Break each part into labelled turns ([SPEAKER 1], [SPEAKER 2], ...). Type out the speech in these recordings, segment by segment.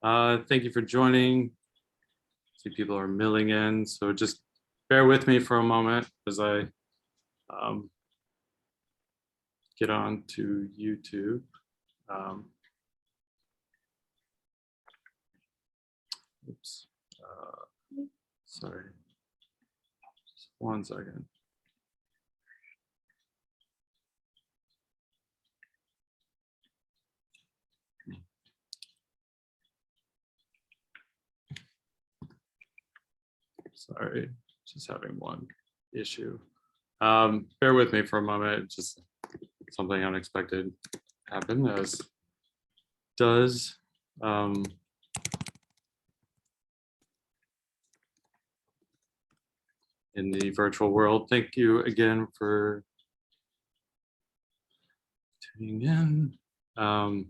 [SPEAKER 1] Thank you for joining. See, people are milling in, so just bear with me for a moment as I get on to YouTube. Oops, sorry, just 1 second. Sorry, just having one issue. Bear with me for a moment, just something unexpected happened, as does in the virtual world. Thank you again for tuning in. I'll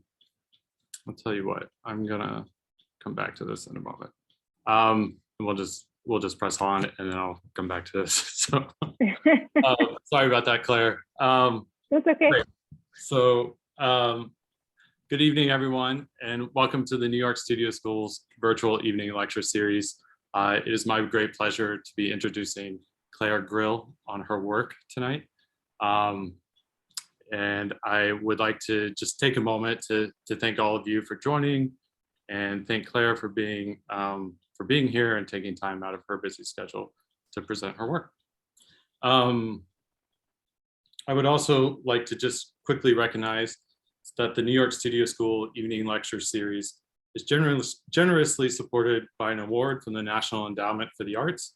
[SPEAKER 1] tell you what, I'm gonna come back to this in a moment. We'll just press on and then I'll come back to this. So sorry about that, Claire.
[SPEAKER 2] That's okay.
[SPEAKER 1] Great. So good evening, everyone, and welcome to the New York Studio School's virtual evening lecture series. It is my great pleasure to be introducing Clare Grill on her work tonight. And I would like to just take a moment to thank all of you for joining and thank Clare for being here and taking time out of her busy schedule to present her work. I would also like to just quickly recognize that the New York Studio School Evening Lecture Series is generously supported by an award from the National Endowment for the Arts,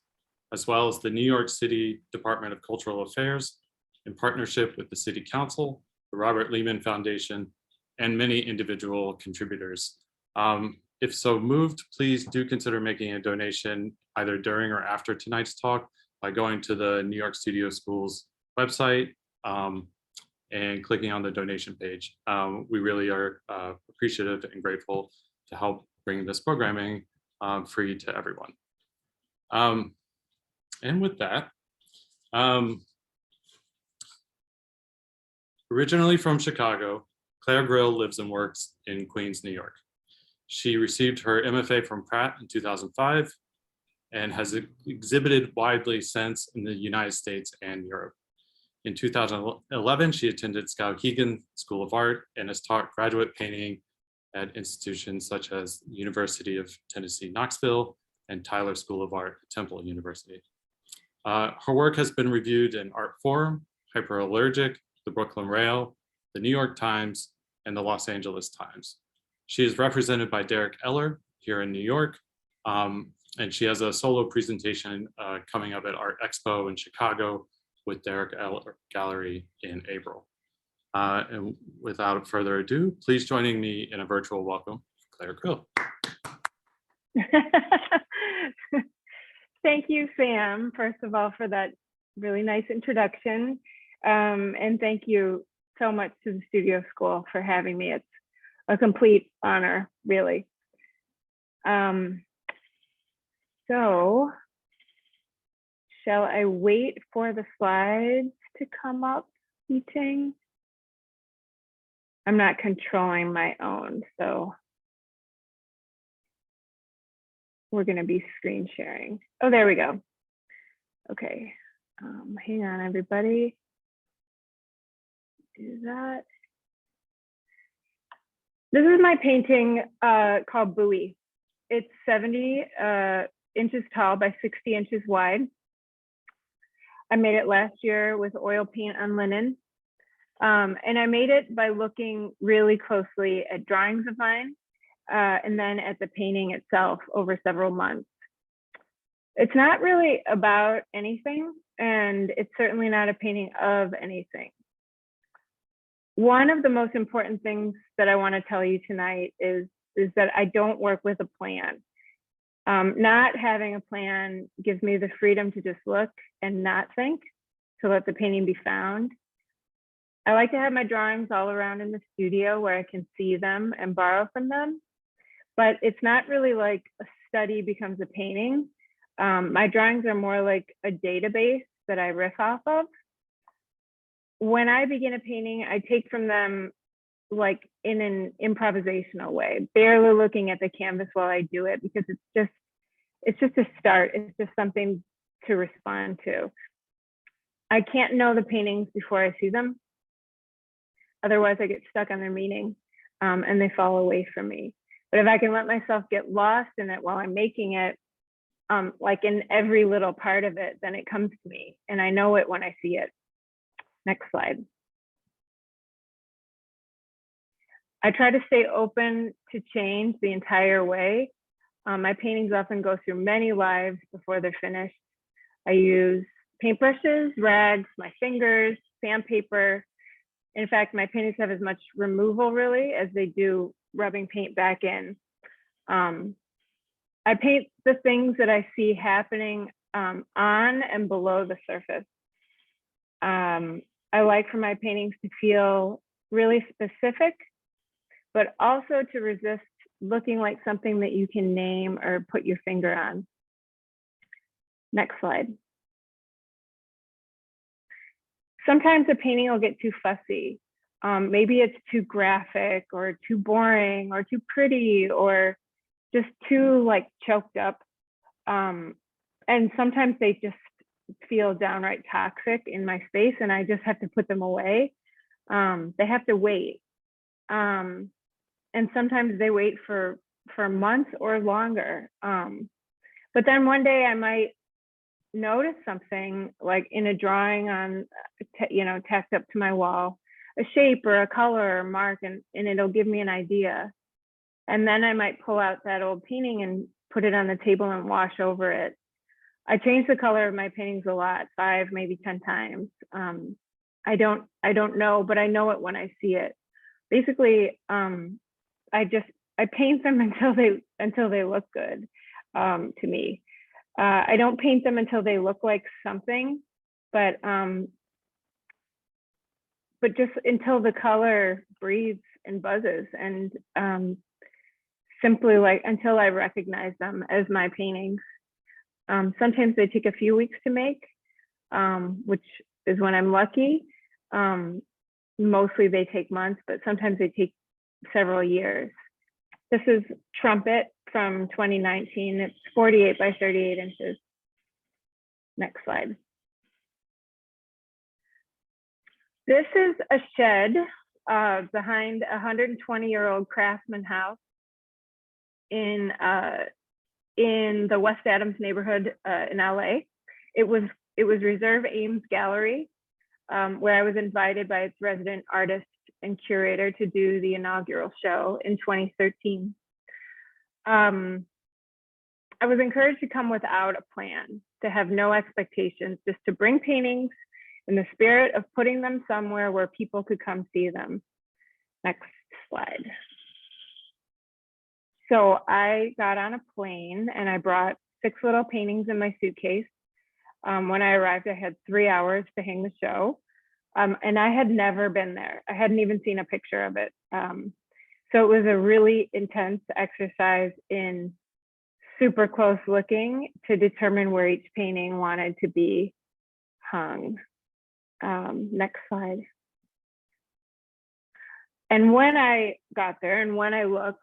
[SPEAKER 1] as well as the New York City Department of Cultural Affairs in partnership with the City Council, the Robert Lehman Foundation, and many individual contributors. If so moved, please do consider making a donation either during or after tonight's talk by going to the New York Studio School's website and clicking on the donation page. We really are appreciative and grateful to help bring this programming free to everyone. And with that, originally from Chicago, Clare Grill lives and works in Queens, New York. She received her MFA from Pratt in 2005 and has exhibited widely since in the United States and Europe. In 2011, she attended Skowhegan School of Art and has taught graduate painting at institutions such as University of Tennessee, Knoxville, and Tyler School of Art at Temple University. Her work has been reviewed in Artforum, Hyperallergic, the Brooklyn Rail, the New York Times, and the Los Angeles Times. She is represented by Derek Eller here in New York, and she has a solo presentation coming up at Art Expo in Chicago with Derek Eller Gallery in April. And without further ado, please join me in a virtual welcome, Clare Grill.
[SPEAKER 2] Thank you, Sam, first of all, for that really nice introduction. And thank you so much to the Studio School for having me. It's a complete honor, really. So, shall I wait for the slides to come up, Meeting? I'm not controlling my own, so we're going to be screen sharing. Oh, there we go. Okay, hang on, everybody. Do that. This is my painting called Buoy. It's 70 inches tall by 60 inches wide. I made it last year with oil paint on linen. And I made it by looking really closely at drawings of mine and then at the painting itself over several months. It's not really about anything, and it's certainly not a painting of anything. One of the most important things that I want to tell you tonight is that I don't work with a plan. Not having a plan gives me the freedom to just look and not think, to let the painting be found. I like to have my drawings all around in the studio where I can see them and borrow from them, but it's not really like a study becomes a painting. My drawings are more like a database that I riff off of. When I begin a painting, I take from them like in an improvisational way, barely looking at the canvas while I do it, because it's just a start. It's just something to respond to. I can't know the paintings before I see them. Otherwise I get stuck on their meaning, and they fall away from me. But if I can let myself get lost in it while I'm making it, like in every little part of it, then it comes to me and I know it when I see it. Next slide. I try to stay open to change the entire way. My paintings often go through many lives before they're finished. I use paintbrushes, rags, my fingers, sandpaper. In fact, my paintings have as much removal really as they do rubbing paint back in. I paint the things that I see happening on and below the surface. I like for my paintings to feel really specific, but also to resist looking like something that you can name or put your finger on. Next slide. Sometimes a painting will get too fussy. Maybe it's too graphic or too boring or too pretty or just too like choked up. And sometimes they just feel downright toxic in my space and I just have to put them away. They have to wait. And sometimes they wait for months or longer. But then one day I might notice something like in a drawing on, tacked up to my wall, a shape or a color or mark, and it'll give me an idea. And then I might pull out that old painting and put it on the table and wash over it. I change the color of my paintings a lot, 5, maybe 10 times. I don't know, but I know it when I see it. Basically, I paint them until they look good to me. I don't paint them until they look like something, but just until the color breathes and buzzes, and simply like until I recognize them as my paintings. Sometimes they take a few weeks to make, which is when I'm lucky. Mostly they take months, but sometimes they take several years. This is Trumpet from 2019. It's 48 by 38 inches. Next slide. This is a shed behind a 120-year-old craftsman house in the West Adams neighborhood in LA. It was Reserve Ames Gallery, where I was invited by its resident artist and curator to do the inaugural show in 2013. I was encouraged to come without a plan, to have no expectations, just to bring paintings in the spirit of putting them somewhere where people could come see them. Next slide. So I got on a plane and I brought 6 little paintings in my suitcase. When I arrived, I had 3 hours to hang the show. And I had never been there. I hadn't even seen a picture of it. So it was a really intense exercise in super close looking to determine where each painting wanted to be hung. Next slide. And when I got there and when I looked,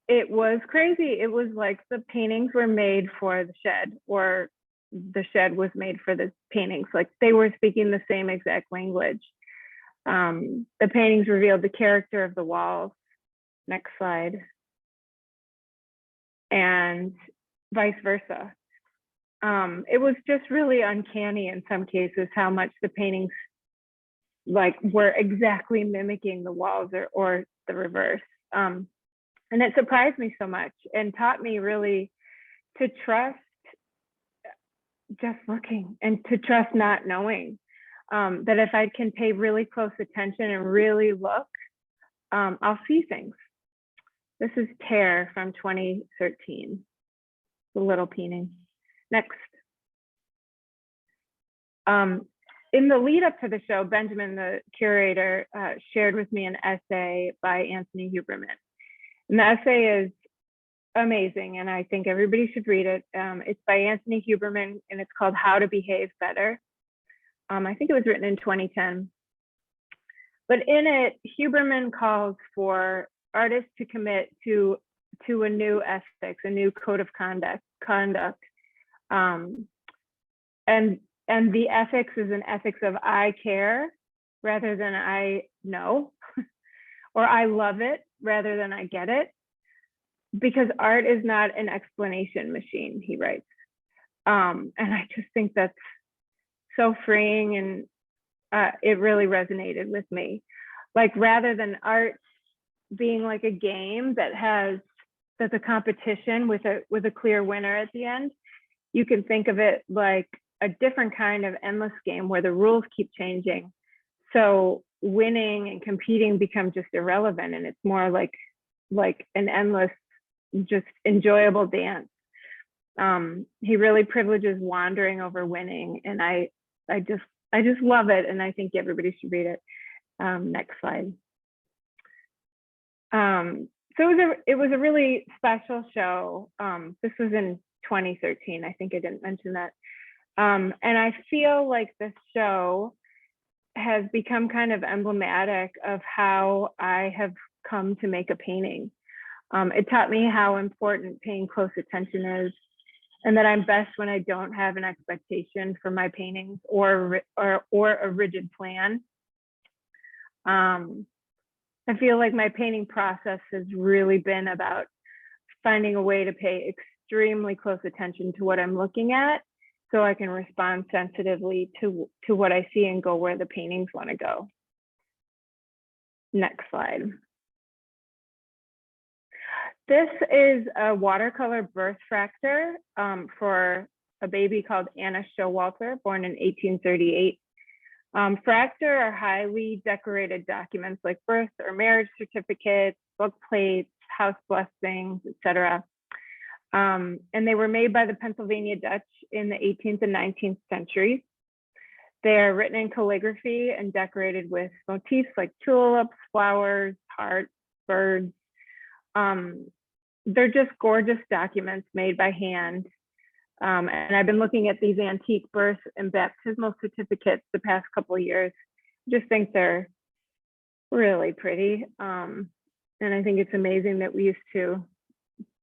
[SPEAKER 2] it was crazy. It was like the paintings were made for the shed, or the shed was made for the paintings. Like they were speaking the same exact language. The paintings revealed the character of the walls. Next slide. And vice versa. It was just really uncanny in some cases how much the paintings like were exactly mimicking the walls, or the reverse. And it surprised me so much and taught me really to trust just looking, and to trust not knowing. That if I can pay really close attention and really look, I'll see things. This is Tear from 2013, the little painting. Next. In the lead up to the show, Benjamin, the curator, shared with me an essay by Anthony Huberman. And the essay is amazing, and I think everybody should read it. It's by Anthony Huberman, and it's called How to Behave Better. I think it was written in 2010. But in it, Huberman calls for artists to commit to a new ethics, a new code of conduct. And the ethics is an ethics of I care rather than I know, or I love it rather than I get it, because art is not an explanation machine, he writes. And I just think that's so freeing, and it really resonated with me. Like, rather than art being like a game that's a competition with a clear winner at the end, you can think of it like a different kind of endless game where the rules keep changing. So winning and competing become just irrelevant, and it's more like an endless, just enjoyable dance. He really privileges wandering over winning, and I just love it, and I think everybody should read it. Next slide. So it was a really special show. This was in 2013. I think I didn't mention that. And I feel like this show has become kind of emblematic of how I have come to make a painting. It taught me how important paying close attention is, and that I'm best when I don't have an expectation for my paintings or a rigid plan. I feel like my painting process has really been about finding a way to pay extremely close attention to what I'm looking at, so I can respond sensitively to what I see and go where the paintings want to go. Next slide. This is a watercolor birth fractur for a baby called Anna Showalter, born in 1838. Fractur are highly decorated documents like birth or marriage certificates, book plates, house blessings, etc. And they were made by the Pennsylvania Dutch in the 18th and 19th centuries. They are written in calligraphy and decorated with motifs like tulips, flowers, hearts, birds. They're just gorgeous documents made by hand. And I've been looking at these antique birth and baptismal certificates the past couple of years. I just think they're really pretty. And I think it's amazing that we used to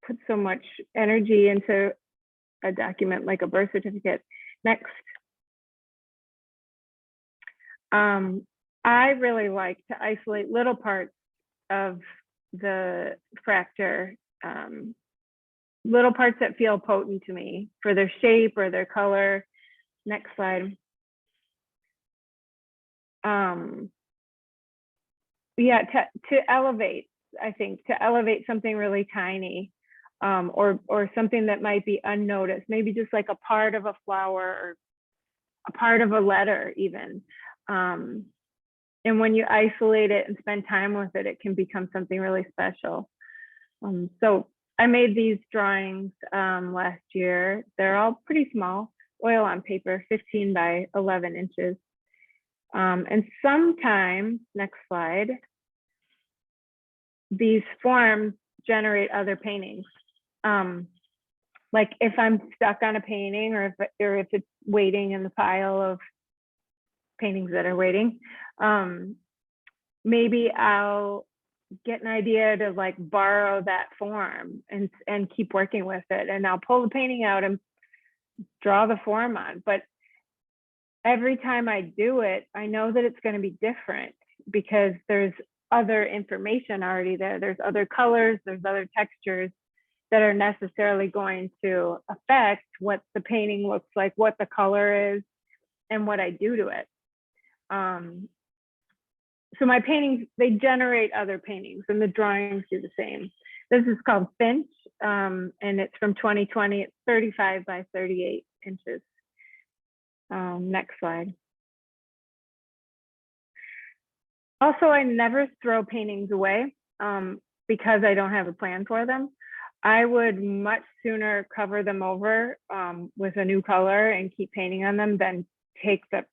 [SPEAKER 2] put so much energy into a document like a birth certificate. Next. I really like to isolate little parts of the fracture, little parts that feel potent to me for their shape or their color. Next slide. Yeah, to elevate, I think, to elevate something really tiny, or something that might be unnoticed, maybe just like a part of a flower or a part of a letter even. And when you isolate it and spend time with it, it can become something really special. So I made these drawings last year. They're all pretty small, oil on paper, 15 by 11 inches. And sometimes, next slide, these forms generate other paintings. Like if I'm stuck on a painting, or if it's waiting in the pile of paintings that are waiting, maybe I'll get an idea to like borrow that form and keep working with it, and I'll pull the painting out and draw the form on. But every time I do it, I know that it's going to be different because there's other information already there. There's other colors, there's other textures that are necessarily going to affect what the painting looks like, what the color is, and what I do to it. So my paintings, they generate other paintings, and the drawings do the same. This is called Finch, and it's from 2020. It's 35 by 38 inches. Next slide. Also, I never throw paintings away because I don't have a plan for them. I would much sooner cover them over with a new color and keep painting on them than take the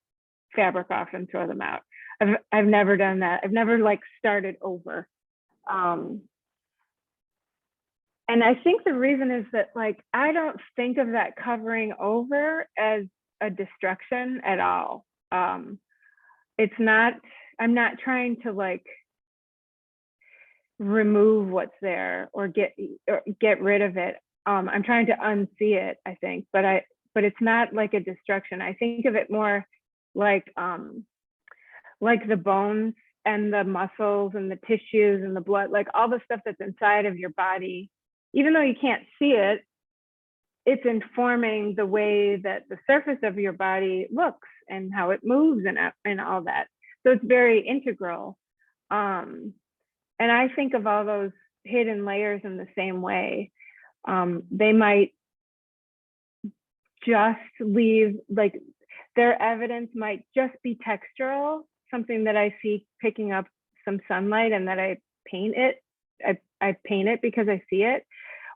[SPEAKER 2] fabric off and throw them out. I've never done that. I've never like started over. And I think the reason is that like, I don't think of that covering over as a destruction at all. It's not, I'm not trying to like remove what's there or get rid of it. I'm trying to unsee it, I think, but it's not like a destruction. I think of it more like the bones and the muscles and the tissues and the blood, like all the stuff that's inside of your body. Even though you can't see it, it's informing the way that the surface of your body looks and how it moves and all that. So it's very integral. And I think of all those hidden layers in the same way. They might just leave, like their evidence might just be textural, something that I see picking up some sunlight and that I paint it. I paint it because I see it.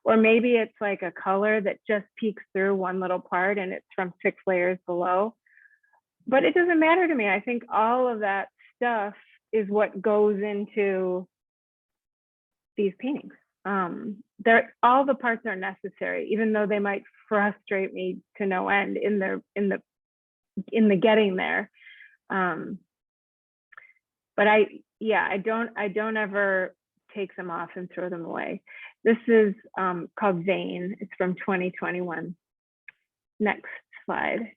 [SPEAKER 2] Or maybe it's like a color that just peeks through one little part and it's from 6 layers below. But it doesn't matter to me. I think all of that stuff is what goes into these paintings. All the parts are necessary, even though they might frustrate me to no end in the getting there. But I don't ever take them off and throw them away. This is called Vein. It's from 2021. Next slide.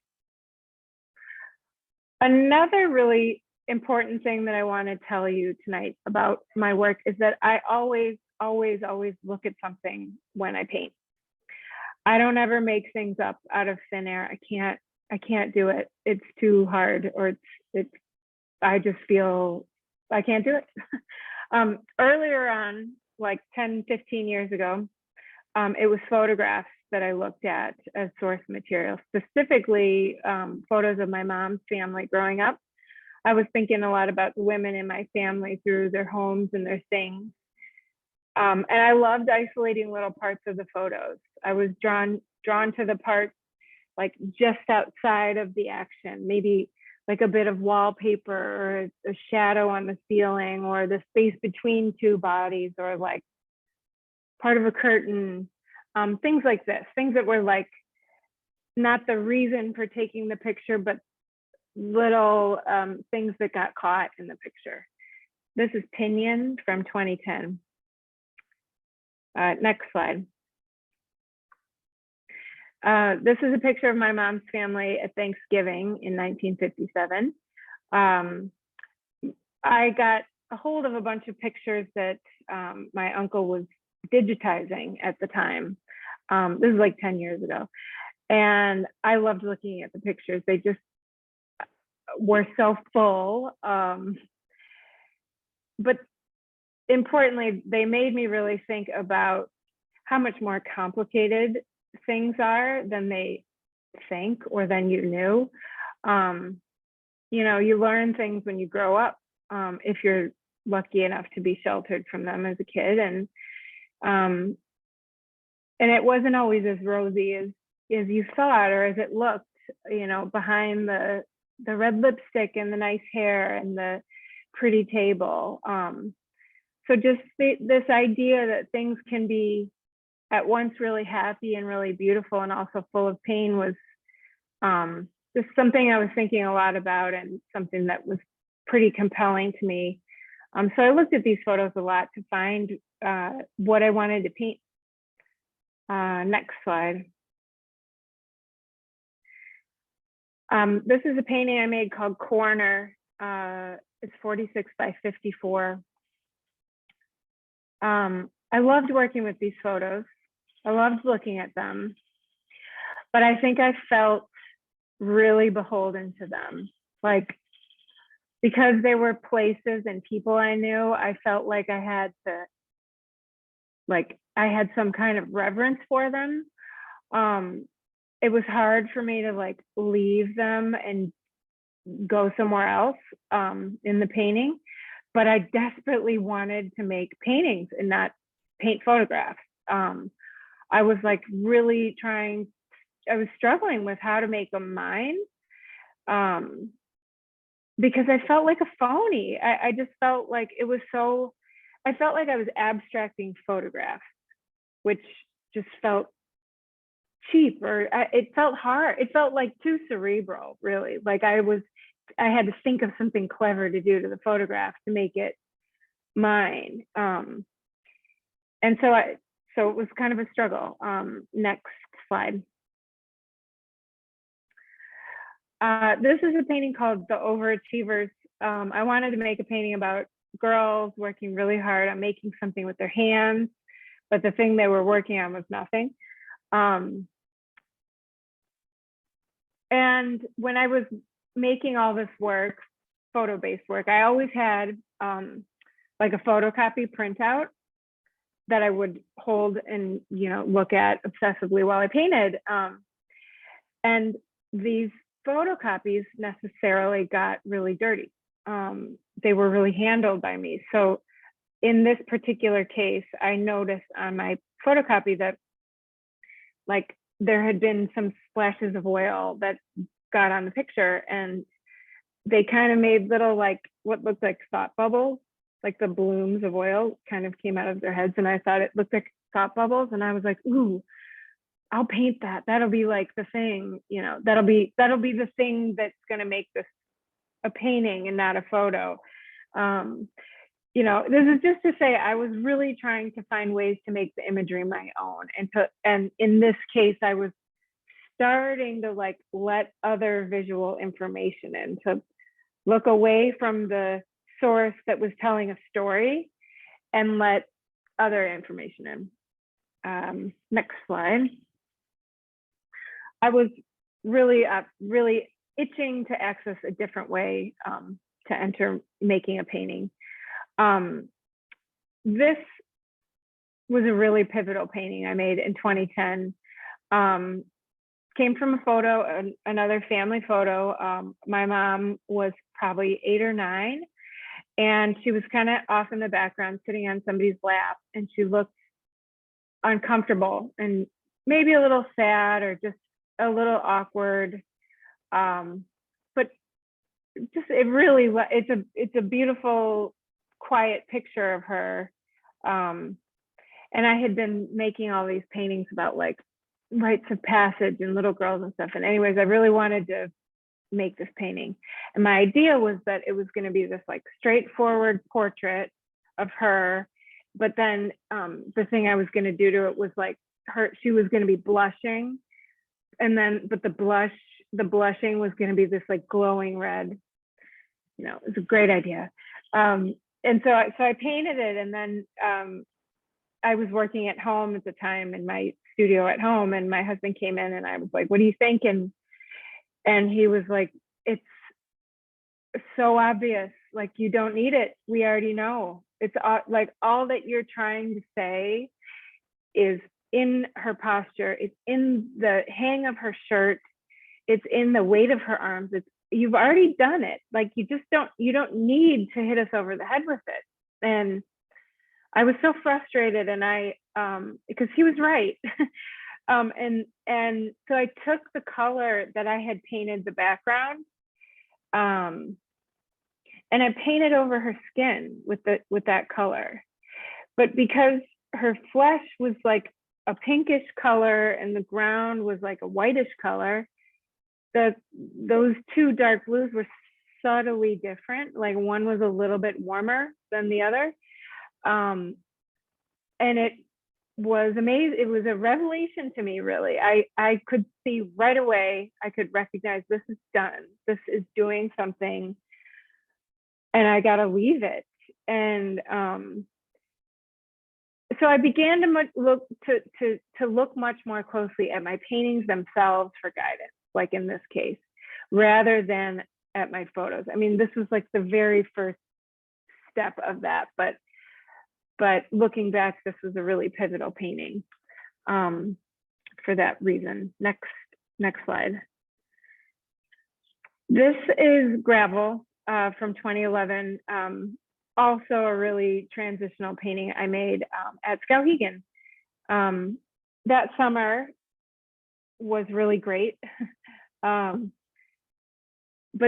[SPEAKER 2] Another really important thing that I want to tell you tonight about my work is that I always look at something when I paint. I don't ever make things up out of thin air. I can't do it. It's too hard, or I just feel I can't do it. Earlier on, like 10, 15 years ago, it was photographs that I looked at as source material, specifically photos of my mom's family growing up. I was thinking a lot about the women in my family through their homes and their things. And I loved isolating little parts of the photos. I was drawn to the parts like just outside of the action, maybe like a bit of wallpaper or a shadow on the ceiling or the space between 2 bodies or like part of a curtain, things like this, things that were like not the reason for taking the picture, but little things that got caught in the picture. This is Pinion from 2010. Next slide. This is a picture of my mom's family at Thanksgiving in 1957. I got a hold of a bunch of pictures that my uncle was digitizing at the time. This is like 10 years ago. And I loved looking at the pictures. They just were so full. But importantly, they made me really think about how much more complicated things are than they think or than you knew. You know, you learn things when you grow up, if you're lucky enough to be sheltered from them as a kid. And it wasn't always as rosy as you thought or as it looked, you know, behind the red lipstick and the nice hair and the pretty table. So just this idea that things can be at once really happy and really beautiful and also full of pain was just something I was thinking a lot about and something that was pretty compelling to me. So I looked at these photos a lot to find what I wanted to paint. Next slide. This is a painting I made called Corner. It's 46 by 54. I loved working with these photos. I loved looking at them, but I think I felt really beholden to them. Like, because they were places and people I knew, I felt like I had to, like, I had some kind of reverence for them. It was hard for me to like leave them and go somewhere else in the painting, but I desperately wanted to make paintings and not paint photographs. I was like really I was struggling with how to make them mine because I felt like a phony. I just felt like it was so, I felt like I was abstracting photographs, which just felt cheap, or it felt hard. It felt like too cerebral, really. Like I was I had to think of something clever to do to the photograph to make it mine. And so it was kind of a struggle. Next slide. This is a painting called The Overachievers. I wanted to make a painting about girls working really hard on making something with their hands, but the thing they were working on was nothing. And when I was making all this work, photo-based work, I always had like a photocopy printout that I would hold and, you know, look at obsessively while I painted. And these photocopies necessarily got really dirty. They were really handled by me. So in this particular case, I noticed on my photocopy that like there had been some splashes of oil that got on the picture, and they kind of made little like what looked like thought bubbles, like the blooms of oil kind of came out of their heads, and I thought it looked like thought bubbles, and I was like, ooh, I'll paint that. That'll be like the thing, you know, that'll be the thing that's going to make this a painting and not a photo. You know, this is just to say I was really trying to find ways to make the imagery my own, and in this case I was starting to like let other visual information in, to look away from the source that was telling a story and let other information in. Next slide. I was really itching to access a different way to enter making a painting. This was a really pivotal painting I made in 2010. Came from a photo, another family photo. My mom was probably 8 or 9, and she was kind of off in the background sitting on somebody's lap, and she looked uncomfortable and maybe a little sad or just a little awkward. But just it's a beautiful, quiet picture of her. And I had been making all these paintings about like rites of passage and little girls and stuff. And anyways, I really wanted to make this painting. And my idea was that it was going to be this like straightforward portrait of her. But then the thing I was going to do to it was like she was going to be blushing. And then, but the blushing was going to be this like glowing red. You know, it was a great idea. And so I painted it, and then I was working at home at the time in my studio at home, and my husband came in and I was like, what do you think? And he was like, it's so obvious, like you don't need it. We already know. It's like all that you're trying to say is in her posture. It's in the hang of her shirt. It's in the weight of her arms. You've already done it. Like you don't need to hit us over the head with it. And I was so frustrated, and because he was right. And so I took the color that I had painted the background, and I painted over her skin with that color. But because her flesh was like a pinkish color and the ground was like a whitish color, those two dark blues were subtly different. Like one was a little bit warmer than the other. And it was amazing. It was a revelation to me, really. I could see right away, I could recognize this is done. This is doing something, and I got to leave it. And so I began to look much more closely at my paintings themselves for guidance, like in this case, rather than at my photos. I mean, this was like the very first step of that, but looking back, this was a really pivotal painting for that reason. Next slide. This is Gravel from 2011. Also a really transitional painting I made at Skowhegan. That summer was really great. But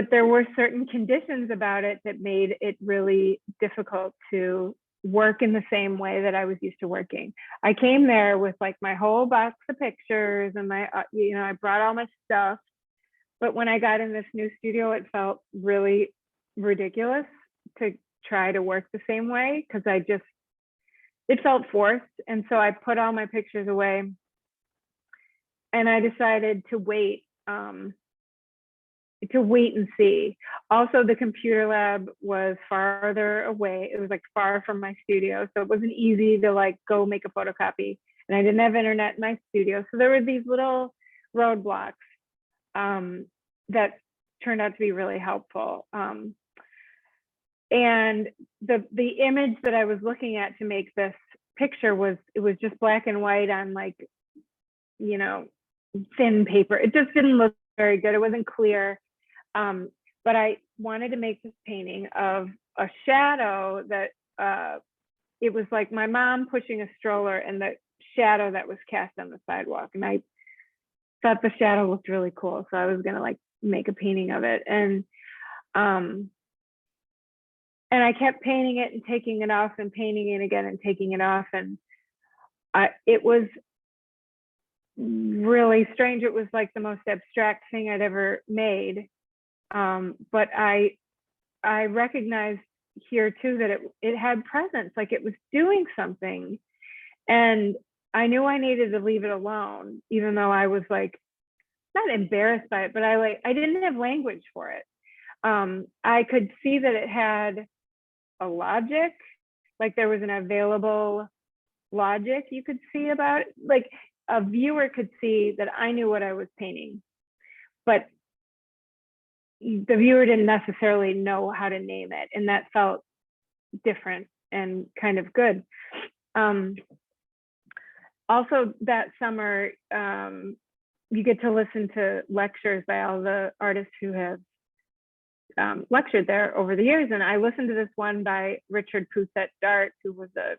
[SPEAKER 2] there were certain conditions about it that made it really difficult to work in the same way that I was used to working. I came there with like my whole box of pictures and my, I brought all my stuff, But when I got in this new studio, it felt really ridiculous to try to work the same way, because it felt forced. And so I put all my pictures away and I decided to wait and see. Also, the computer lab was farther away. It was like far from my studio. So it wasn't easy to like go make a photocopy. And I didn't have internet in my studio. So there were these little roadblocks that turned out to be really helpful. And the image that I was looking at to make this picture was just black and white on like, you know, thin paper. It just didn't look very good. It wasn't clear. But I wanted to make this painting of a shadow that it was like my mom pushing a stroller and the shadow that was cast on the sidewalk. And I thought the shadow looked really cool. So I was gonna like make a painting of it. And I kept painting it and taking it off and painting it again and taking it off. And it was really strange. It was like the most abstract thing I'd ever made. But I recognized here too that it had presence, like it was doing something. And I knew I needed to leave it alone, even though I was like, not embarrassed by it, but I didn't have language for it. I could see that it had a logic, like there was an available logic you could see about it. Like a viewer could see that I knew what I was painting, but the viewer didn't necessarily know how to name it. And that felt different and kind of good. Also that summer, you get to listen to lectures by all the artists who have lectured there over the years. And I listened to this one by Richard Pousset Dart, who was a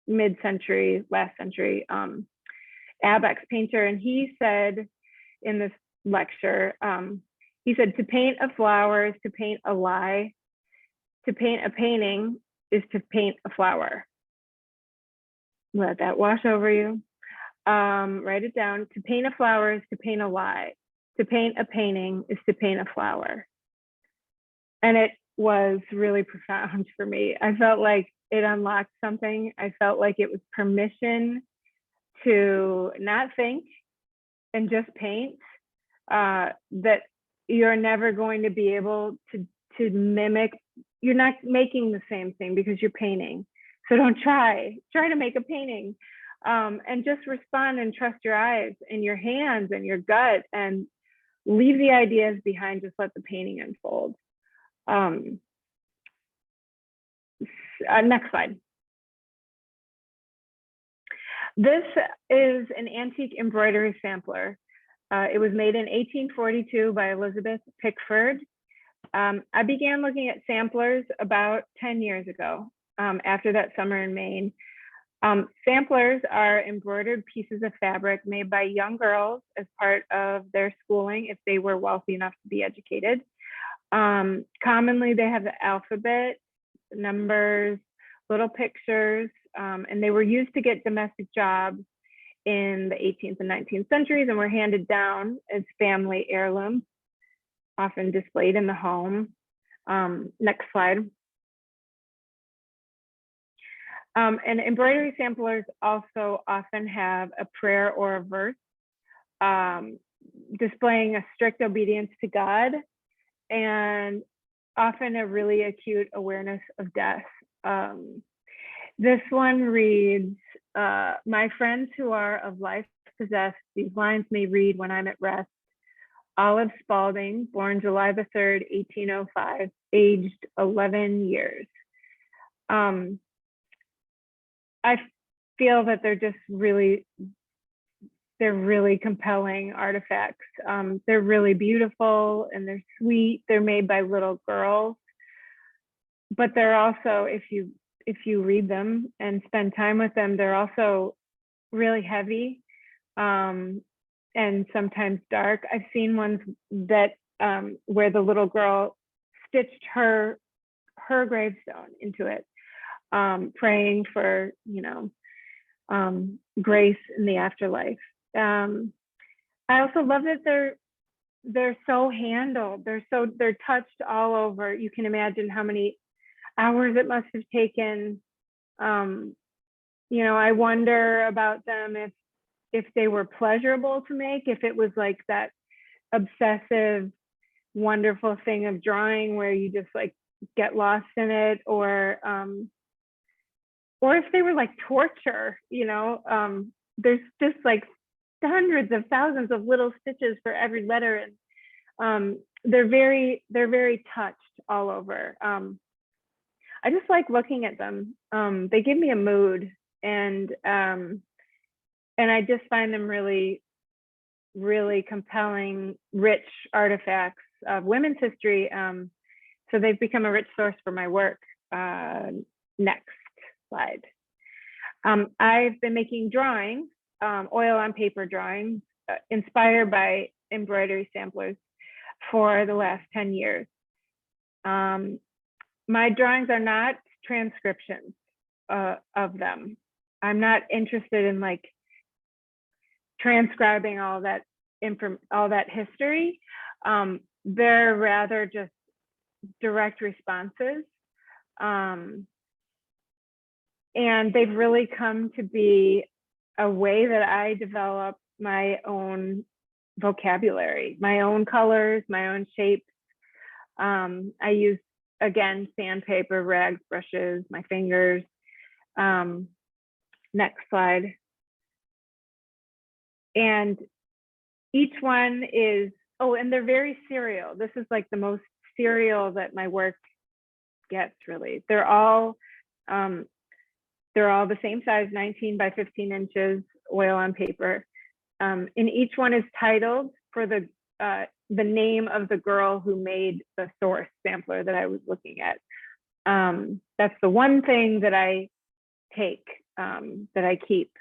[SPEAKER 2] mid-century, last century Abex painter. And he said in this lecture, he said, to paint a flower is to paint a lie. To paint a painting is to paint a flower. Let that wash over you. Write it down. To paint a flower is to paint a lie. To paint a painting is to paint a flower. And it was really profound for me. I felt like it unlocked something. I felt like it was permission to not think and just paint. That you're never going to be able to mimic. You're not making the same thing because you're painting. So don't try to make a painting, and just respond and trust your eyes and your hands and your gut and leave the ideas behind. Just let the painting unfold. Next slide. This is an antique embroidery sampler. It was made in 1842 by Elizabeth Pickford. I began looking at samplers about 10 years ago, after that summer in Maine. Samplers are embroidered pieces of fabric made by young girls as part of their schooling if they were wealthy enough to be educated. Commonly, they have the alphabet, numbers, little pictures, and they were used to get domestic jobs in the 18th and 19th centuries and were handed down as family heirlooms, often displayed in the home. Next slide. And embroidery samplers also often have a prayer or a verse, displaying a strict obedience to God and often a really acute awareness of death. This one reads, my friends who are of life possessed, these lines may read when I'm at rest. Olive Spalding, born July the 3rd, 1805, aged 11 years. I feel that they're really compelling artifacts. They're really beautiful and they're sweet. They're made by little girls, but they're also, if you read them and spend time with them, they're also really heavy and sometimes dark. I've seen ones that where the little girl stitched her gravestone into it, praying for, grace in the afterlife. I also love that they're so handled. They're touched all over. You can imagine how many hours it must have taken. You know, I wonder about them if they were pleasurable to make, if it was like that obsessive, wonderful thing of drawing where you just like get lost in it, or if they were like torture, you know. There's just like hundreds of thousands of little stitches for every letter, and they're very touched all over. I just like looking at them. They give me a mood, and I just find them really, really compelling, rich artifacts of women's history. So they've become a rich source for my work. Next slide. I've been making drawings, oil on paper drawings, inspired by embroidery samplers for the last 10 years. My drawings are not transcriptions of them. I'm not interested in like transcribing all that history. They're rather just direct responses. And they've really come to be a way that I develop my own vocabulary, my own colors, my own shapes. I use, again, sandpaper, rags, brushes, my fingers. Next slide. And each one is, oh, and they're very serial. This is like the most serial that my work gets, really. They're all the same size, 19 by 15 inches, oil on paper. And each one is titled for the name of the girl who made the source sampler that I was looking at. That's the one thing that I take, that I keep.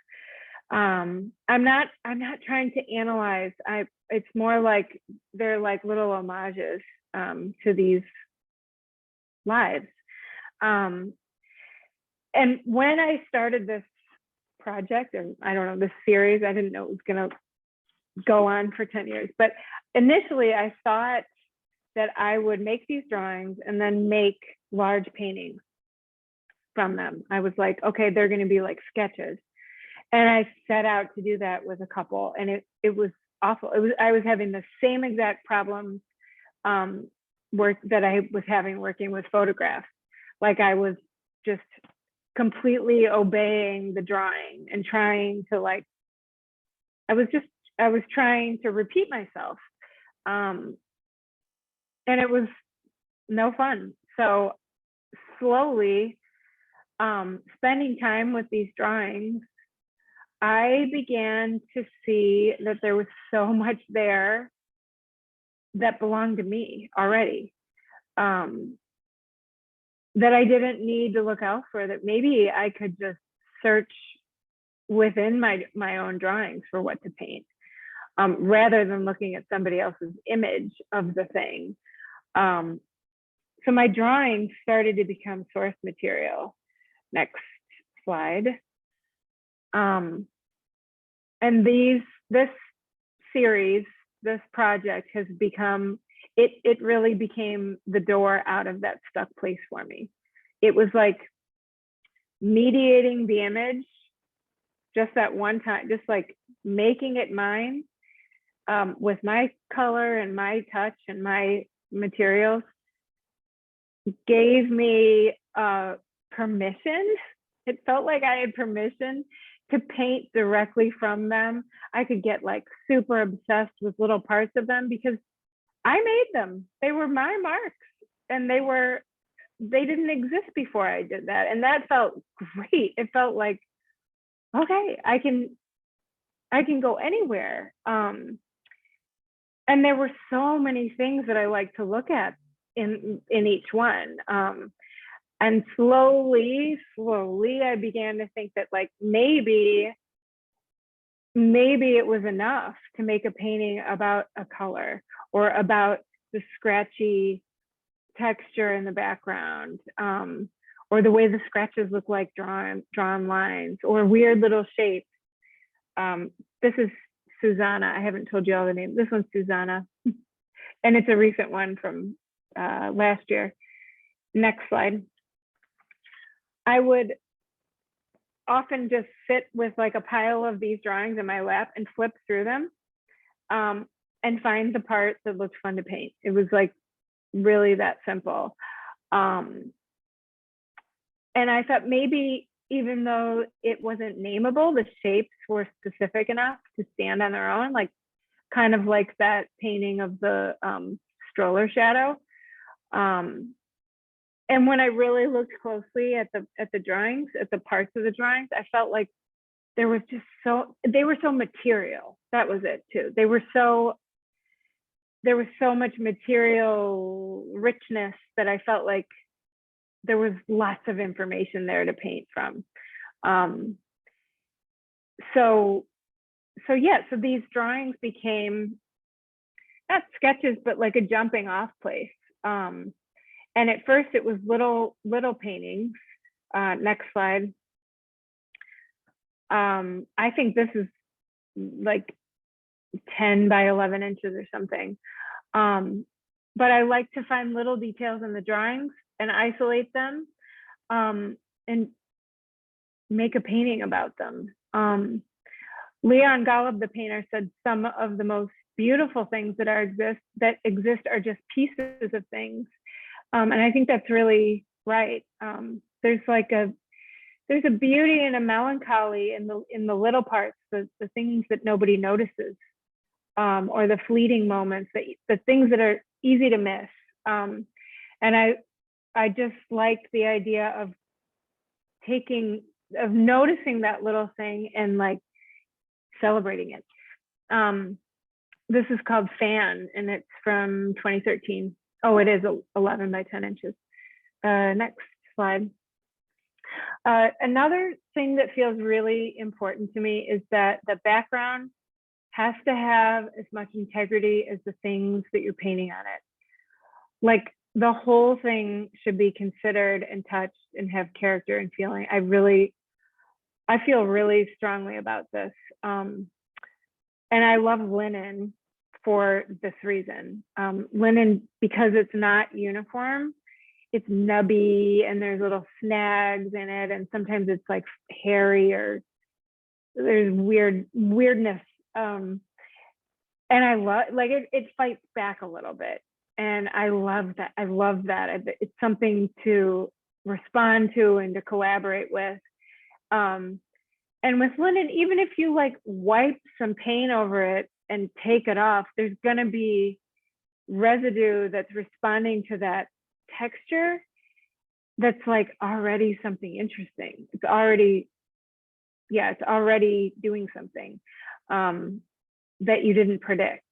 [SPEAKER 2] I'm not trying to analyze. It's more like they're like little homages to these lives. And when I started this project, or I don't know, this series, I didn't know it was gonna go on for 10 years, but initially I thought that I would make these drawings and then make large paintings from them. I was like, okay, they're gonna be like sketches. And I set out to do that with a couple, and it was awful. I was having the same exact problem that I was having working with photographs. Like I was just completely obeying the drawing and trying to like, I was trying to repeat myself. And it was no fun. So slowly, spending time with these drawings, I began to see that there was so much there that belonged to me already, that I didn't need to look elsewhere, that maybe I could just search within my own drawings for what to paint, rather than looking at somebody else's image of the thing. So my drawings started to become source material. Next slide. And this series, this project has become, it really became the door out of that stuck place for me. It was like mediating the image just that one time, just like making it mine, with my color and my touch and my materials, gave me permission. It felt like I had permission to paint directly from them. I could get like super obsessed with little parts of them because I made them. They were my marks, and they didn't exist before I did that. And that felt great. It felt like, okay, I can go anywhere. And there were so many things that I like to look at in each one. And slowly, I began to think that like maybe it was enough to make a painting about a color, or about the scratchy texture in the background, or the way the scratches look like drawn lines, or weird little shapes. This is Susanna. I haven't told you all the names. This one's Susanna. and it's a recent one from last year. Next slide. I would often just sit with like a pile of these drawings in my lap and flip through them and find the part that looked fun to paint. It was like really that simple. And I thought maybe even though it wasn't nameable, the shapes were specific enough to stand on their own, like kind of like that painting of the stroller shadow. And when I really looked closely at the drawings, at the parts of the drawings, I felt like there was just they were so material. That was it too. There was so much material richness that I felt like there was lots of information there to paint from. So these drawings became not sketches, but like a jumping off place. And at first it was little paintings. Next slide. I think this is like 10 by 11 inches or something. But I like to find little details in the drawings and isolate them and make a painting about them. Leon Golub, the painter, said some of the most beautiful things that exist are just pieces of things. And I think that's really right. There's a beauty and a melancholy in the little parts, the things that nobody notices, or the fleeting moments, the things that are easy to miss. And I just like the idea of noticing that little thing and like celebrating it. This is called Fan, and it's from 2013. Oh, it is 11 by 10 inches. Next slide. Another thing that feels really important to me is that the background has to have as much integrity as the things that you're painting on it. Like the whole thing should be considered and touched and have character and feeling. I feel really strongly about this. And I love linen for this reason. Linen, because it's not uniform, it's nubby and there's little snags in it, and sometimes it's like hairy or there's weirdness. And I love, like, it fights back a little bit, and I love that. It's something to respond to and to collaborate with. And with linen, even if you like wipe some paint over it and take it off, there's going to be residue that's responding to that texture that's like already something interesting. It's already doing something that you didn't predict.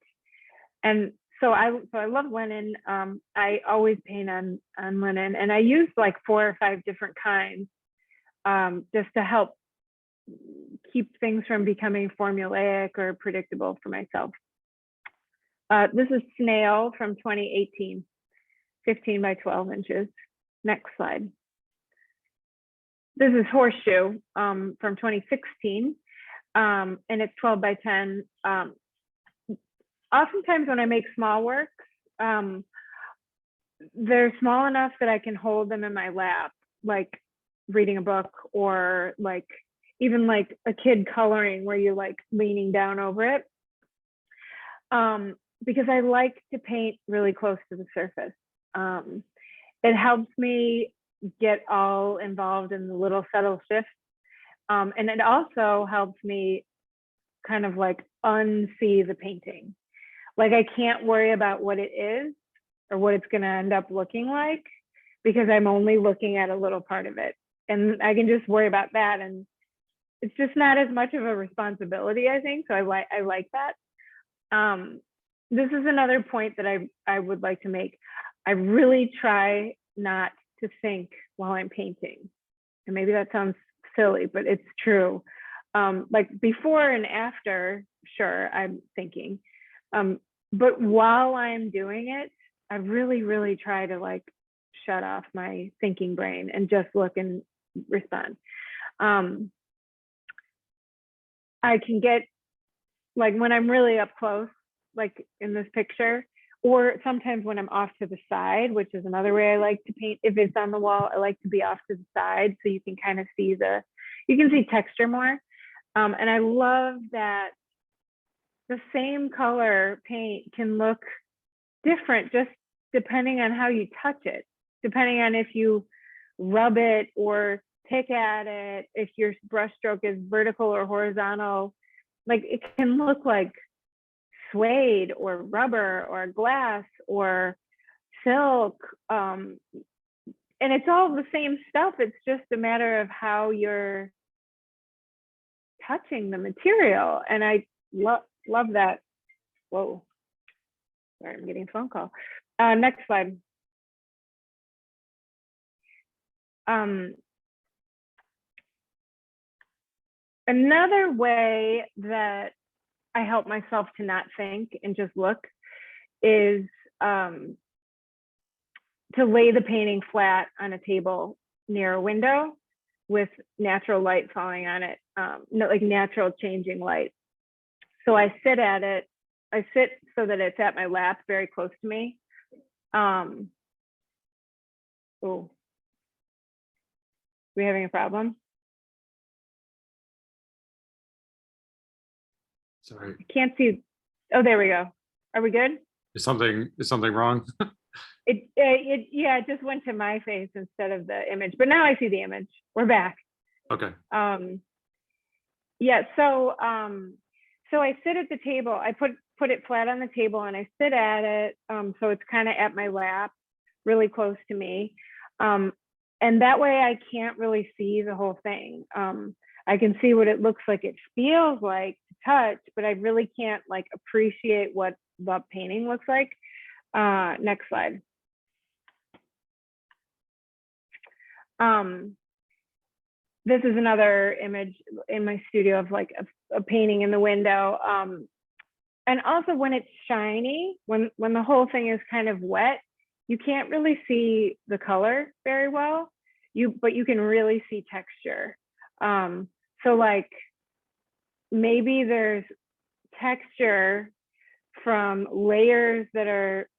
[SPEAKER 2] And so I love linen. I always paint on linen, and I use like 4 or 5 different kinds just to help keep things from becoming formulaic or predictable for myself. This is Snail from 2018, 15 by 12 inches. Next slide. This is Horseshoe from 2016, and it's 12 by 10. Oftentimes when I make small works, they're small enough that I can hold them in my lap, like reading a book, or like even like a kid coloring where you're like leaning down over it. Because I like to paint really close to the surface. It helps me get all involved in the little subtle shifts. And it also helps me kind of like unsee the painting. Like I can't worry about what it is or what it's gonna end up looking like, because I'm only looking at a little part of it. And I can just worry about that. And it's just not as much of a responsibility, I think. So I like that. This is another point that I would like to make. I really try not to think while I'm painting. And maybe that sounds silly, but it's true. Like before and after, sure, I'm thinking. But while I'm doing it, I really, really try to like shut off my thinking brain and just look and respond. I can get, like when I'm really up close, like in this picture, or sometimes when I'm off to the side, which is another way I like to paint. If it's on the wall, I like to be off to the side so you can kind of see you can see texture more. And I love that the same color paint can look different just depending on how you touch it, depending on if you rub it or pick at it, if your brush stroke is vertical or horizontal. Like it can look like suede or rubber or glass or silk. And it's all the same stuff. It's just a matter of how you're touching the material. And I love that. Whoa, sorry, I'm getting a phone call. Next slide. Another way that I help myself to not think and just look is to lay the painting flat on a table near a window with natural light falling on it, like natural changing light. So I sit at it. I sit so that it's at my lap, very close to me. Oh, we having a problem?
[SPEAKER 1] Sorry.
[SPEAKER 2] I can't see. Oh, there we go. Are we good?
[SPEAKER 1] Is something wrong?
[SPEAKER 2] Yeah, it just went to my face instead of the image, but now I see the image. We're back.
[SPEAKER 1] Okay.
[SPEAKER 2] Yeah, so I sit at the table. I put it flat on the table and I sit at it. So it's kind of at my lap, really close to me. And that way I can't really see the whole thing. I can see what it looks like, it feels like to touch, but I really can't like appreciate what the painting looks like. Next slide. This is another image in my studio of like a painting in the window. And also when it's shiny, when the whole thing is kind of wet, you can't really see the color very well, but you can really see texture. So like maybe there's texture from layers that are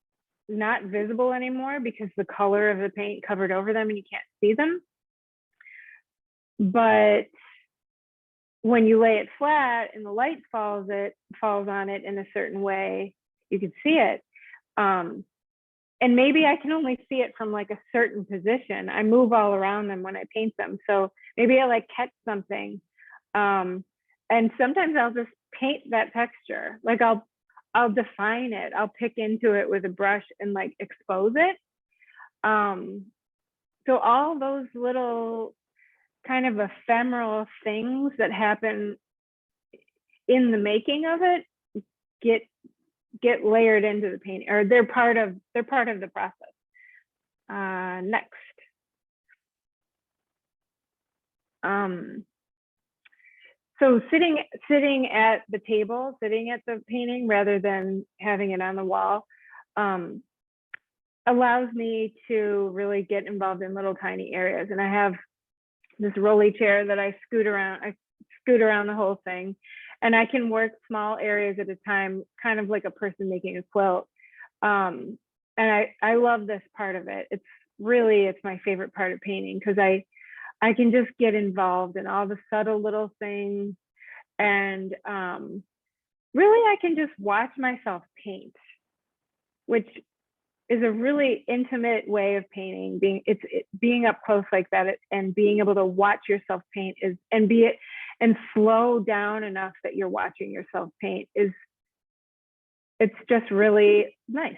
[SPEAKER 2] not visible anymore because the color of the paint covered over them and you can't see them. But when you lay it flat and the light falls on it in a certain way, you can see it. And maybe I can only see it from like a certain position. I move all around them when I paint them. So maybe I like catch something. And sometimes I'll just paint that texture. Like I'll define it. I'll pick into it with a brush and like expose it. So all those little kind of ephemeral things that happen in the making of it get layered into the painting, or they're part of the process. Next. So sitting at the table, sitting at the painting rather than having it on the wall, allows me to really get involved in little tiny areas. And I have this rolly chair that I scoot around. I scoot around the whole thing, and I can work small areas at a time, kind of like a person making a quilt. And I love this part of it. It's my favorite part of painting because I can just get involved in all the subtle little things, and really I can just watch myself paint, which is a really intimate way of painting. Being up close like that and being able to watch yourself paint and slow down enough that you're watching yourself paint it's just really nice.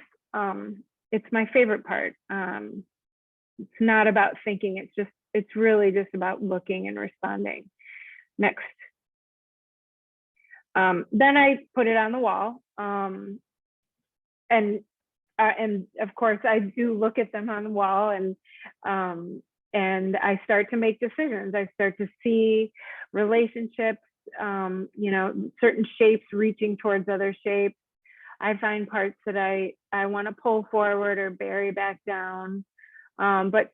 [SPEAKER 2] It's my favorite part. It's not about thinking, it's really just about looking and responding. Next. Then I put it on the wall. And of course I do look at them on the wall, and I start to make decisions. I start to see relationships, certain shapes reaching towards other shapes. I find parts that I want to pull forward or bury back down. But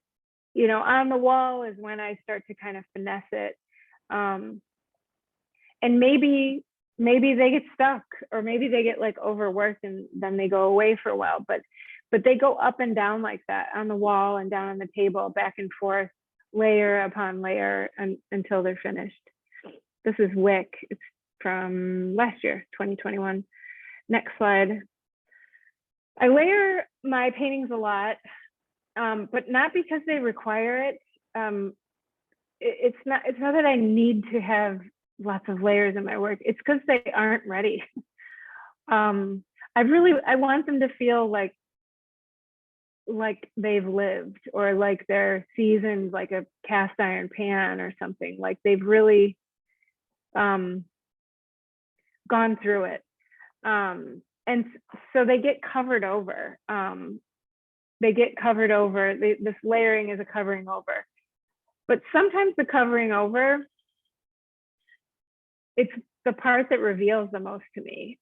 [SPEAKER 2] on the wall is when I start to kind of finesse it. And maybe maybe they get stuck, or maybe they get like overworked and then they go away for a while, but they go up and down like that on the wall and down on the table, back and forth, layer upon layer, until they're finished. This is Wich. It's from last year, 2021. Next slide. I layer my paintings a lot, but not because they require it. It's not that I need to have lots of layers in my work. It's because they aren't ready. I want them to feel like they've lived, or like they're seasoned, like a cast iron pan or something, like they've really gone through it. And so they get covered over. This layering is a covering over. But sometimes the covering over, it's the part that reveals the most to me.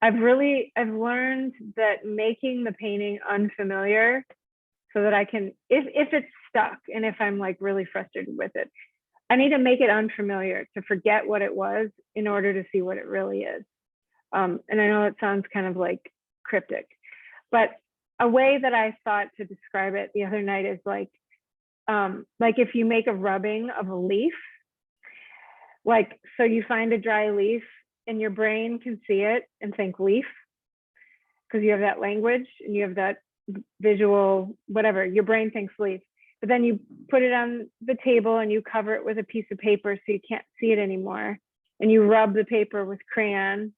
[SPEAKER 2] I've learned that making the painting unfamiliar, so that I can, if it's stuck and if I'm like really frustrated with it, I need to make it unfamiliar to forget what it was in order to see what it really is. And I know it sounds kind of like cryptic, but a way that I thought to describe it the other night is like if you make a rubbing of a leaf, like, so you find a dry leaf and your brain can see it and think leaf, because you have that language and you have that visual, whatever, your brain thinks leaf. But then you put it on the table and you cover it with a piece of paper so you can't see it anymore. And you rub the paper with crayon,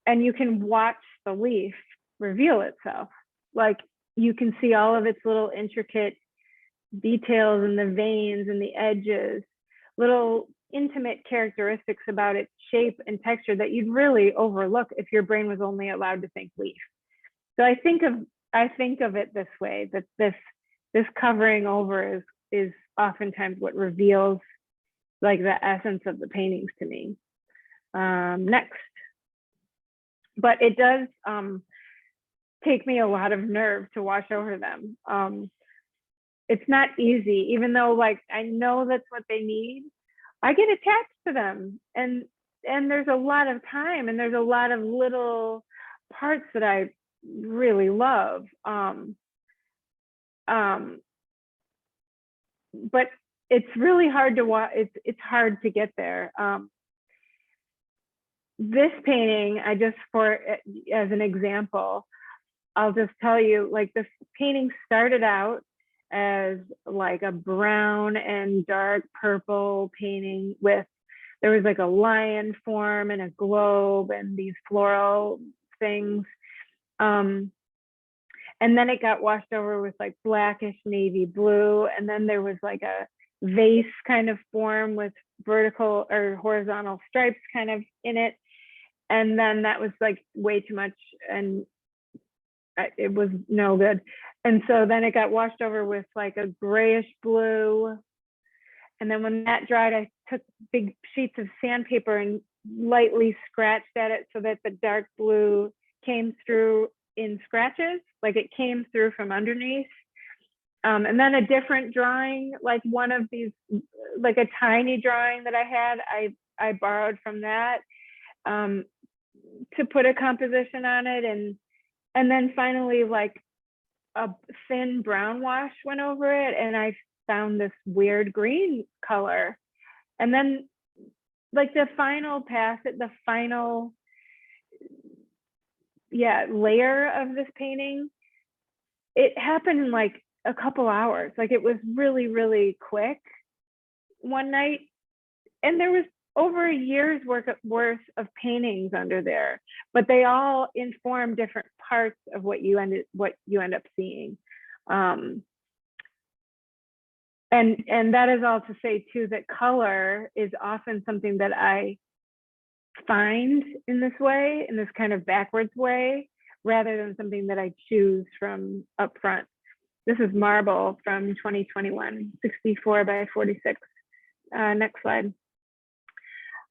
[SPEAKER 2] and you can watch the leaf reveal itself. Like, you can see all of its little intricate details and the veins and the edges, little intimate characteristics about its shape and texture that you'd really overlook if your brain was only allowed to think leaf. So I think of it this way, that this covering over is oftentimes what reveals like the essence of the paintings to me. Next. But it does take me a lot of nerve to wash over them. It's not easy, even though like I know that's what they need. I get attached to them, and there's a lot of time, and there's a lot of little parts that I really love. But it's really hard to watch. It's hard to get there. This painting, as an example, I'll just tell you, like, this painting started out as like a brown and dark purple painting there was like a lion form and a globe and these floral things. And then it got washed over with like blackish navy blue. And then there was like a vase kind of form with vertical or horizontal stripes kind of in it. And then that was like way too much, and it was no good. And so then it got washed over with like a grayish blue. And then when that dried, I took big sheets of sandpaper and lightly scratched at it so that the dark blue came through in scratches, like it came through from underneath. And then a different drawing, like one of these, like a tiny drawing that I had, I borrowed from that to put a composition on it. And then finally, like a thin brown wash went over it, and I found this weird green color. And then like the final layer of this painting, it happened in like a couple hours. Like, it was really, really quick one night. And there was over a year's worth of paintings under there, but they all inform different parts of what you end up seeing. And that is all to say too, that color is often something that I find in this way, in this kind of backwards way, rather than something that I choose from up front. This is marble from 2021, 64 by 46. Next slide.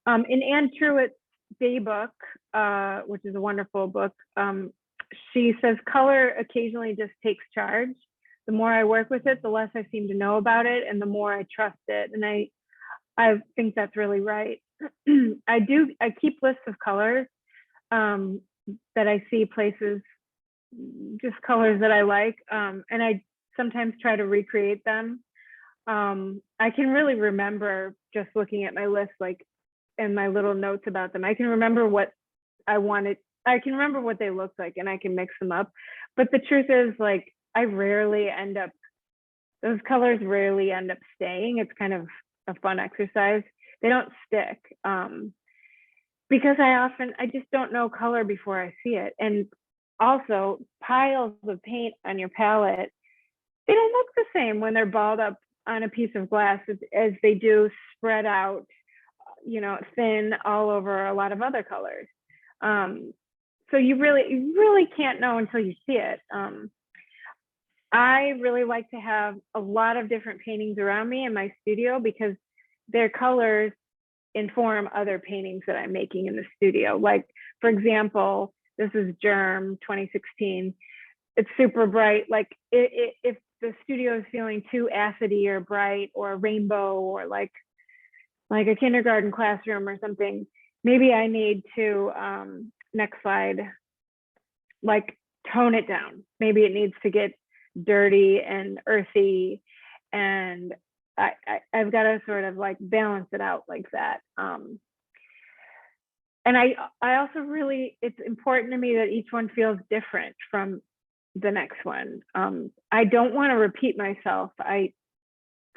[SPEAKER 2] In Anne Truitt's Daybook, which is a wonderful book, she says color occasionally just takes charge. The more I work with it, the less I seem to know about it, and the more I trust it. And I think that's really right. I keep lists of colors that I see places, just colors that I like, and I sometimes try to recreate them. I can really remember just looking at my list, like, and my little notes about them. I can remember what I wanted. I can remember what they looked like, and I can mix them up. But the truth is, like, those colors rarely end up staying. It's kind of a fun exercise. They don't stick because I just don't know color before I see it. And also, piles of paint on your palette, they don't look the same when they're balled up on a piece of glass as they do spread out, thin all over a lot of other colors. So you really can't know until you see it. I really like to have a lot of different paintings around me in my studio because their colors inform other paintings that I'm making in the studio. Like, for example, this is Germ 2016. It's super bright. Like, if the studio is feeling too acidy or bright or rainbow or like a kindergarten classroom or something, maybe I need to, next slide, like, tone it down. Maybe it needs to get dirty and earthy, and I've got to sort of like balance it out like that. And I also it's important to me that each one feels different from the next one. I don't want to repeat myself. I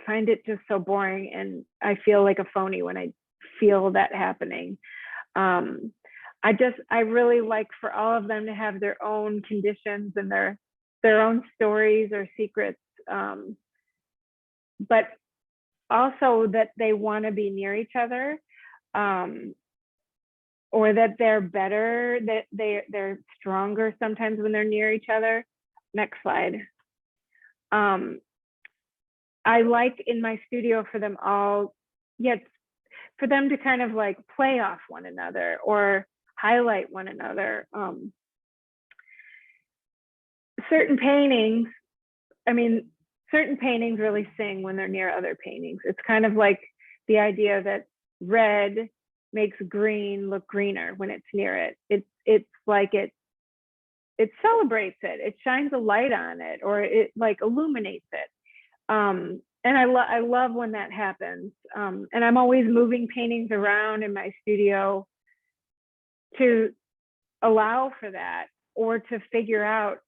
[SPEAKER 2] find it just so boring, and I feel like a phony when I feel that happening. I really like for all of them to have their own conditions and their own stories or secrets, but also that they want to be near each other, or that they're better, that they're stronger sometimes when they're near each other. Next slide. I like in my studio for them all, for them to kind of like play off one another or highlight one another. Certain paintings really sing when they're near other paintings. It's kind of like the idea that red makes green look greener when it's near it. It's like it celebrates it. It shines a light on it, or it like illuminates it. And I love when that happens. And I'm always moving paintings around in my studio to allow for that, or to figure out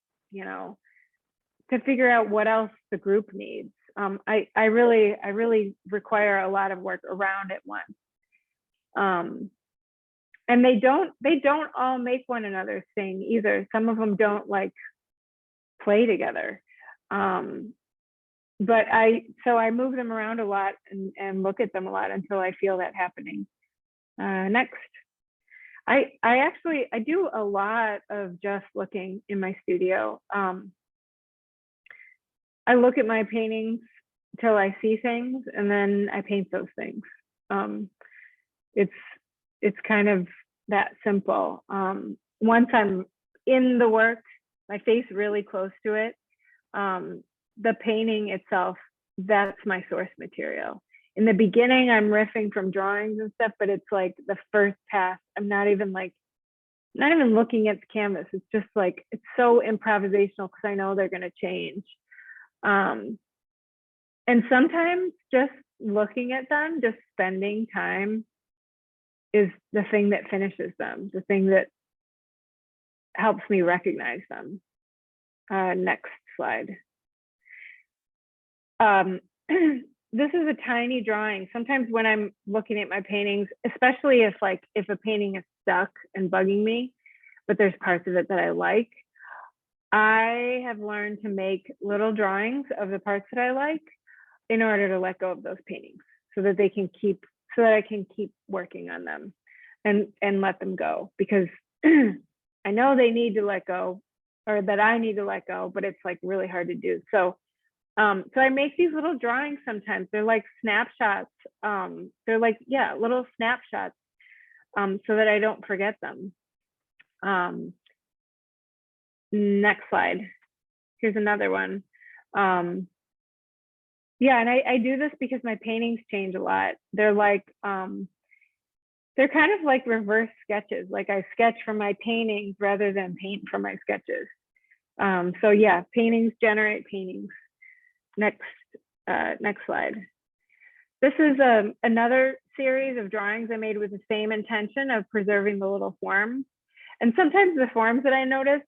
[SPEAKER 2] what else the group needs. I really require a lot of work around it once. And they don't all make one another sing either. Some of them don't like play together. But I move them around a lot and look at them a lot until I feel that happening. Next. I do a lot of just looking in my studio. I look at my paintings till I see things, and then I paint those things. It's kind of that simple. Once I'm in the work, my face really close to it, the painting itself, that's my source material. In the beginning, I'm riffing from drawings and stuff, but it's like the first pass. I'm not even looking at the canvas. It's just like, it's so improvisational because I know they're going to change. And sometimes just looking at them, just spending time is the thing that finishes them, the thing that helps me recognize them. Next slide. This is a tiny drawing. Sometimes when I'm looking at my paintings, especially if a painting is stuck and bugging me, but there's parts of it that I like, I have learned to make little drawings of the parts that I like in order to let go of those paintings, so that I can keep working on them and let them go, because I know they need to let go, or that I need to let go, but it's like really hard to do. So I make these little drawings sometimes. They're like snapshots. They're like, little snapshots, so that I don't forget them. Next slide. Here's another one. And I do this because my paintings change a lot. They're like they're kind of like reverse sketches. Like I sketch from my paintings rather than paint from my sketches. So yeah, paintings generate paintings. Next slide. This is another series of drawings I made with the same intention of preserving the little forms. And sometimes the forms that I notice,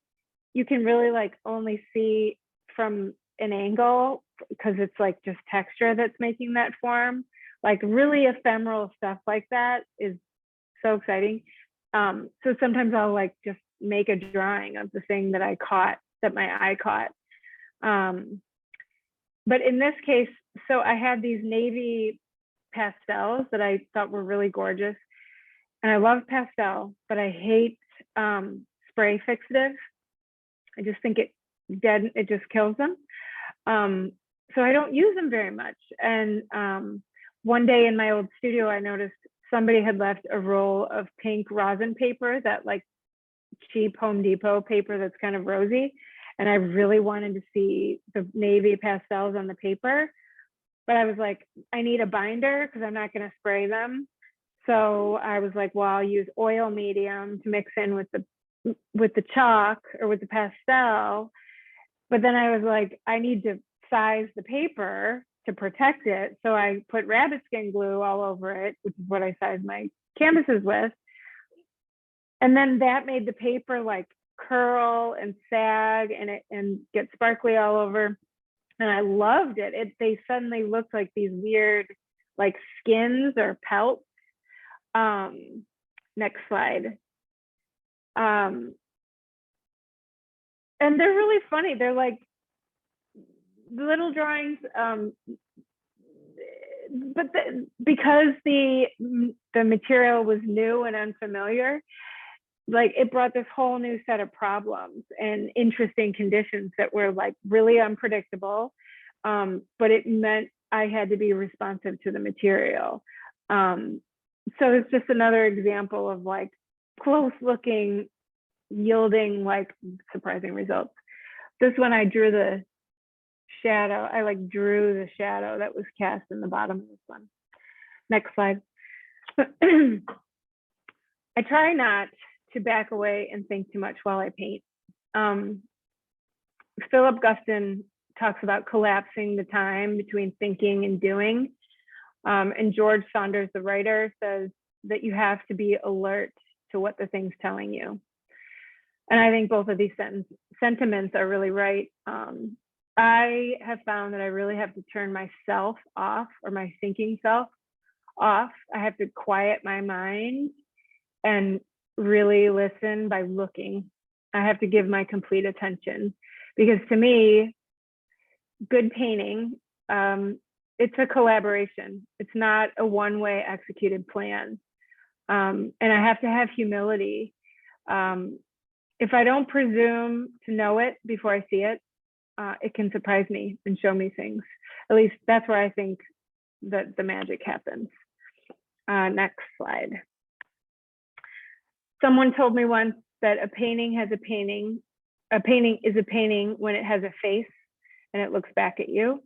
[SPEAKER 2] you can really like only see from an angle because it's like just texture that's making that form. Like really ephemeral stuff like that is so exciting. So sometimes I'll like just make a drawing of the thing that I caught, that my eye caught. But in this case, so I had these navy pastels that I thought were really gorgeous. And I love pastel, but I hate spray fixative. I just think it just kills them. So I don't use them very much. And one day in my old studio, I noticed somebody had left a roll of pink rosin paper, that like cheap Home Depot paper that's kind of rosy. And I really wanted to see the navy pastels on the paper. But I was like, I need a binder because I'm not going to spray them. So I was like, well, I'll use oil medium to mix in with the chalk or with the pastel. But then I was like, I need to size the paper to protect it. So I put rabbit skin glue all over it, which is what I sized my canvases with. And then that made the paper like curl and sag and get sparkly all over. And I loved it. They suddenly looked like these weird like skins or pelts. Next slide. And they're really funny. They're like little drawings, but because the material was new and unfamiliar, like it brought this whole new set of problems and interesting conditions that were like really unpredictable. But it meant I had to be responsive to the material. So it's just another example of like close looking, yielding like surprising results. This one I drew the shadow. I like drew the shadow that was cast in the bottom of this one. Next slide. I try not to back away and think too much while I paint. Philip Guston talks about collapsing the time between thinking and doing. And George Saunders, the writer, says that you have to be alert to what the thing's telling you. And I think both of these sentiments are really right. I have found that I really have to turn myself off, or my thinking self off. I have to quiet my mind and really listen by looking. I have to give my complete attention, because to me, good painting, it's a collaboration. It's not a one-way executed plan. And I have to have humility. If I don't presume to know it before I see it, it can surprise me and show me things. At least that's where I think that the magic happens. Next slide. Someone told me once that a painting is a painting when it has a face and it looks back at you.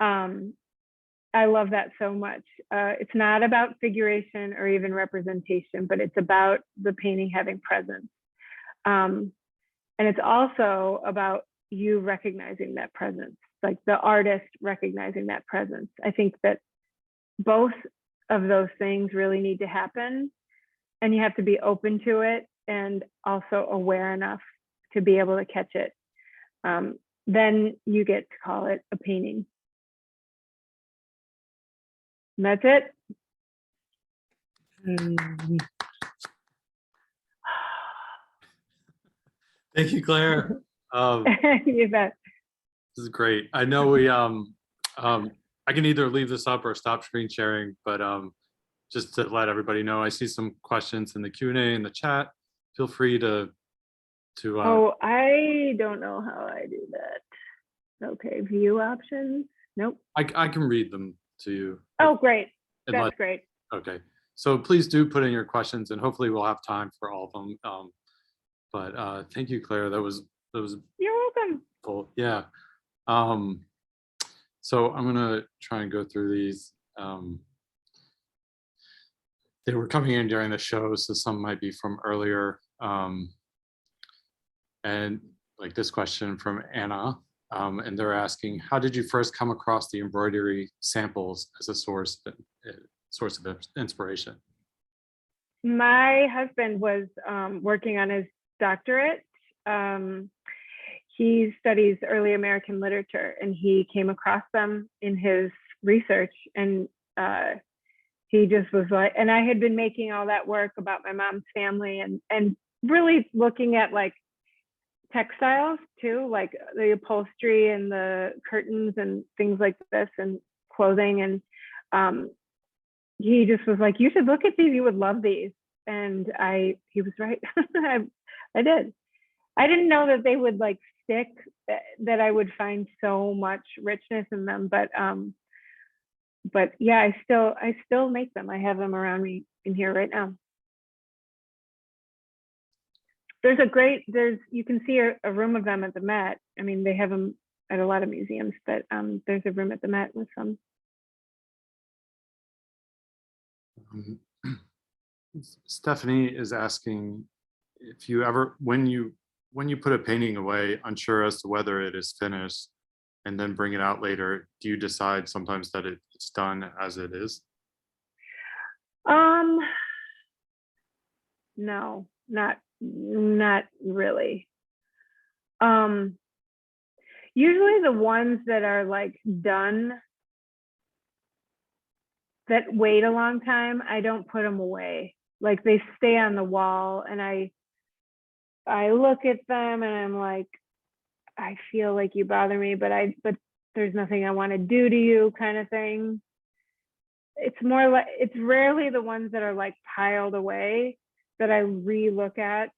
[SPEAKER 2] I love that so much. It's not about figuration or even representation, but it's about the painting having presence. And it's also about you recognizing that presence, like the artist recognizing that presence. I think that both of those things really need to happen, and you have to be open to it and also aware enough to be able to catch it. Then you get to call it a painting. And that's it.
[SPEAKER 1] Thank you, Claire.
[SPEAKER 2] You bet.
[SPEAKER 1] This is great. I know we I can either leave this up or stop screen sharing, but just to let everybody know, I see some questions in the Q&A in the chat. Feel free to
[SPEAKER 2] oh, I don't know how I do that. Okay, view options. Nope.
[SPEAKER 1] I can read them to you.
[SPEAKER 2] Oh, great. That's great.
[SPEAKER 1] Okay, so please do put in your questions, and hopefully we'll have time for all of them. But thank you, Claire. That was
[SPEAKER 2] You're welcome.
[SPEAKER 1] cool. Yeah. So I'm gonna try and go through these. they were coming in during the show, so some might be from earlier. And like this question from Anna, and they're asking, how did you first come across the embroidery samples as a source of inspiration?
[SPEAKER 2] My husband was working on his doctorate. He studies early American literature, and he came across them in his research, and he just was like, and I had been making all that work about my mom's family, and really looking at like textiles too, like the upholstery and the curtains and things like this, and clothing. And he just was like, you should look at these, you would love these. And he was right. I did. I didn't know that they would like stick, that I would find so much richness in them, but yeah, I still make them. I have them around me in here right now. You can see a room of them at the Met. I mean, they have them at a lot of museums, but there's a room at the Met with some.
[SPEAKER 1] Stephanie is asking if you ever, when you put a painting away, unsure as to whether it is finished, and then bring it out later, do you decide sometimes that it's done as it is?
[SPEAKER 2] No, not really. Usually the ones that are like done, that wait a long time, I don't put them away. Like they stay on the wall, and I look at them and I'm like, I feel like you bother me, but there's nothing I want to do to you, kind of thing. It's more like, it's rarely the ones that are like piled away that I re-look at.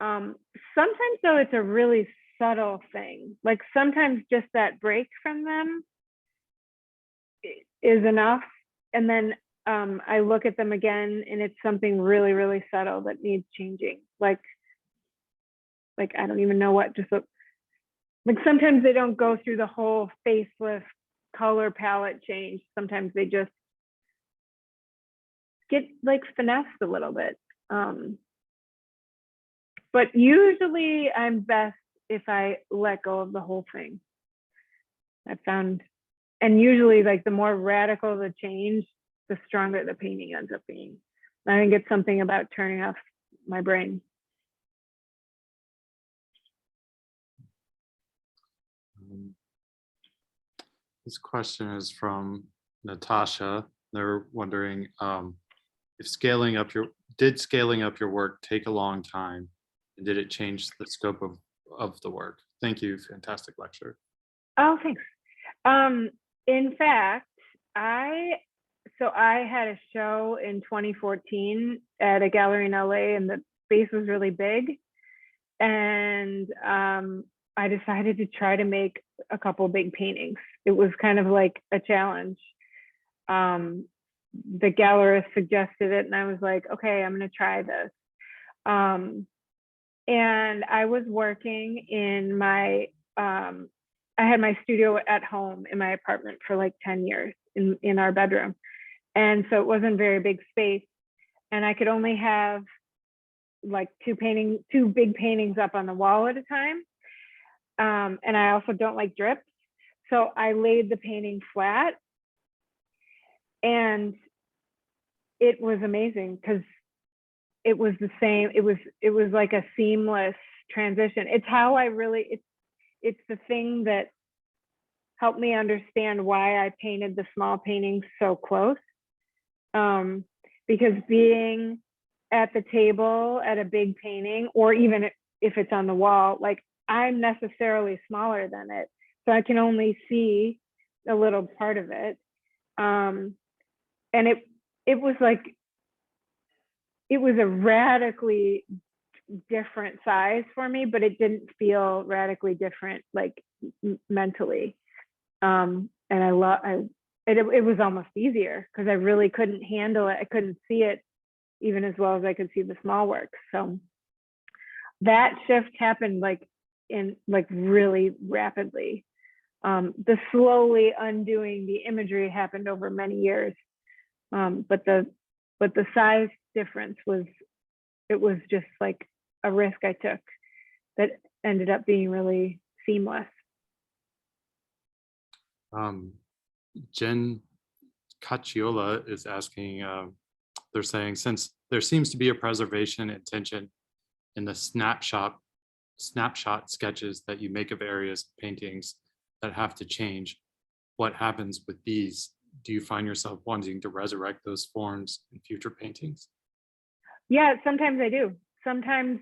[SPEAKER 2] Sometimes though, it's a really subtle thing. Like sometimes just that break from them is enough. And then I look at them again, and it's something really, really subtle that needs changing. Like I don't even know what, just like sometimes they don't go through the whole facelift color palette change. Sometimes they just get like finessed a little bit. But usually I'm best if I let go of the whole thing. I've found, and usually like the more radical the change, the stronger the painting ends up being. I think it's something about turning off my brain.
[SPEAKER 1] This question is from Natasha. They're wondering if scaling up your work take a long time, and did it change the scope of the work? Thank you, fantastic lecture.
[SPEAKER 2] Oh, thanks. In fact, I had a show in 2014 at a gallery in LA, and the space was really big, and I decided to try to make a couple big paintings. It was kind of like a challenge. The gallerist suggested it, and I was like, okay, I'm going to try this. And I was working in my, I had my studio at home in my apartment for like 10 years in our bedroom. And so it wasn't very big space. And I could only have like two big paintings up on the wall at a time. And I also don't like drips. So I laid the painting flat, and it was amazing because it was the same. It was like a seamless transition. It's how I really, it's the thing that helped me understand why I painted the small paintings so close. Because being at the table at a big painting, or even if it's on the wall, like I'm necessarily smaller than it. So I can only see a little part of it. And it was like, it was a radically different size for me, but it didn't feel radically different, like mentally. And it was almost easier because I really couldn't handle it. I couldn't see it even as well as I could see the small work. So that shift happened like really rapidly. The slowly undoing the imagery happened over many years. But the but the size difference was, it was just like a risk I took that ended up being really seamless.
[SPEAKER 1] Jen Cacciola is asking, they're saying, since there seems to be a preservation intention in the snapshot sketches that you make of areas of paintings that have to change, what happens with these? Do you find yourself wanting to resurrect those forms in future paintings?
[SPEAKER 2] Yeah, sometimes I do. Sometimes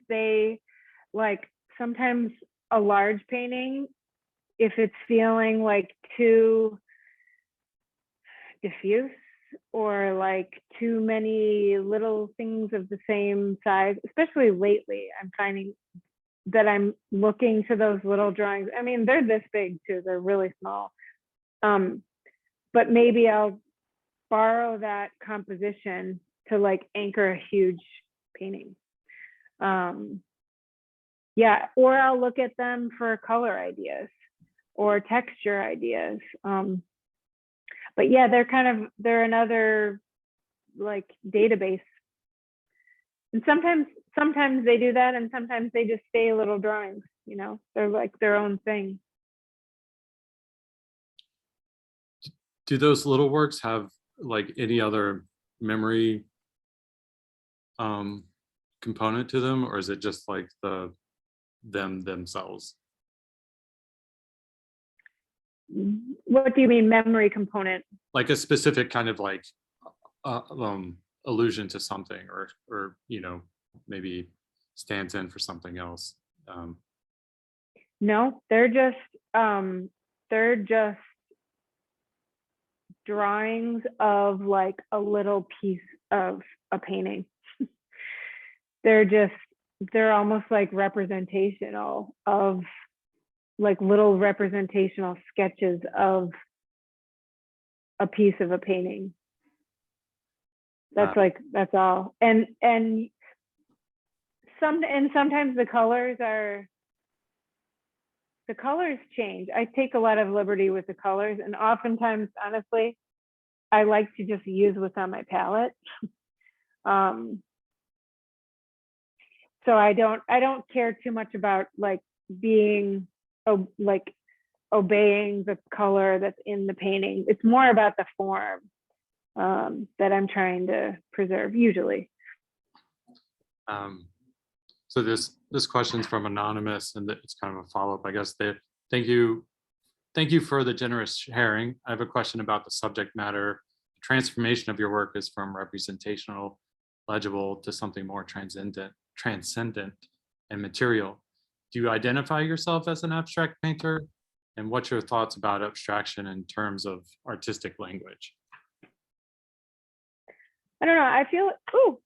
[SPEAKER 2] sometimes a large painting, if it's feeling like too diffuse or like too many little things of the same size, especially lately, I'm finding that I'm looking to those little drawings. I mean, they're this big too, they're really small. But maybe I'll borrow that composition to like anchor a huge painting. Yeah, or I'll look at them for color ideas or texture ideas. But yeah, they're another like database. And sometimes they do that, and sometimes they just stay little drawings, you know, they're like their own thing.
[SPEAKER 1] Do those little works have like any other memory component to them, or is it just like them themselves?
[SPEAKER 2] What do you mean memory component?
[SPEAKER 1] Like a specific kind of like allusion to something, or you know, maybe stands in for something else.
[SPEAKER 2] No, they're just drawings of like a little piece of a painting. They're almost like representational of like little representational sketches of a piece of a painting. That's that's all. And sometimes the colors change. I take a lot of liberty with the colors, and oftentimes, honestly, I like to just use what's on my palette. So I don't care too much about like like obeying the color that's in the painting. It's more about the form that I'm trying to preserve usually.
[SPEAKER 1] So this question's from Anonymous, and it's kind of a follow-up, I guess. Thank you for the generous sharing. I have a question about the subject matter. The transformation of your work is from representational, legible to something more transcendent and material. Do you identify yourself as an abstract painter? And what's your thoughts about abstraction in terms of artistic language?
[SPEAKER 2] I don't know. I feel, ooh,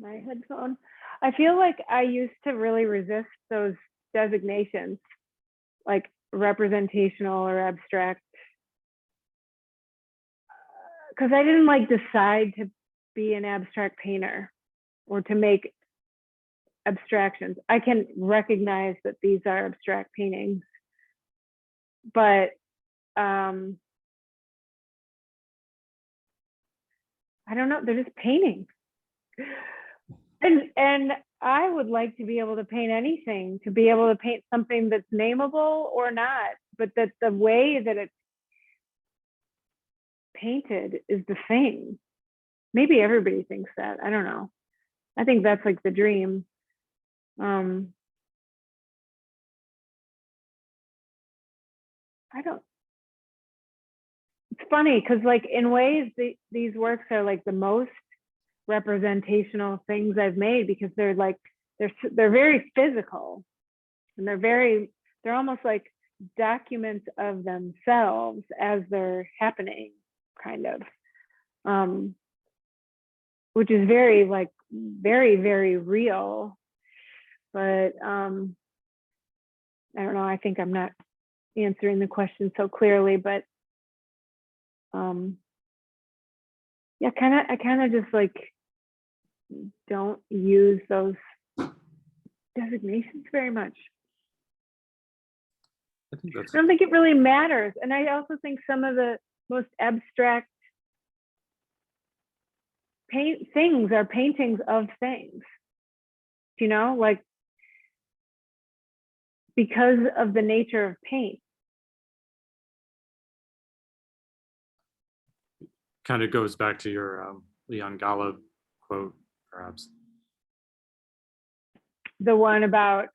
[SPEAKER 2] my headphone. I feel like I used to really resist those designations, like representational or abstract, because I didn't like decide to be an abstract painter or to make abstractions. I can recognize that these are abstract paintings, but I don't know, they're just paintings. And I would like to be able to paint anything, to be able to paint something that's nameable or not, but that the way that it's painted is the thing. Maybe everybody thinks that. I don't know. I think that's like the dream. It's funny because like in ways these works are like the most representational things I've made, because they're like they're very physical, and they're almost like documents of themselves as they're happening, kind of, which is very like very real. But I don't know, I think I'm not answering the question so clearly, but yeah, I kind of just like don't use those designations very much.
[SPEAKER 1] I
[SPEAKER 2] don't think it really matters. And I also think some of the most abstract things are paintings of things, you know, like because of the nature of paint.
[SPEAKER 1] Kind of goes back to your Leon Golub quote, perhaps.
[SPEAKER 2] The one about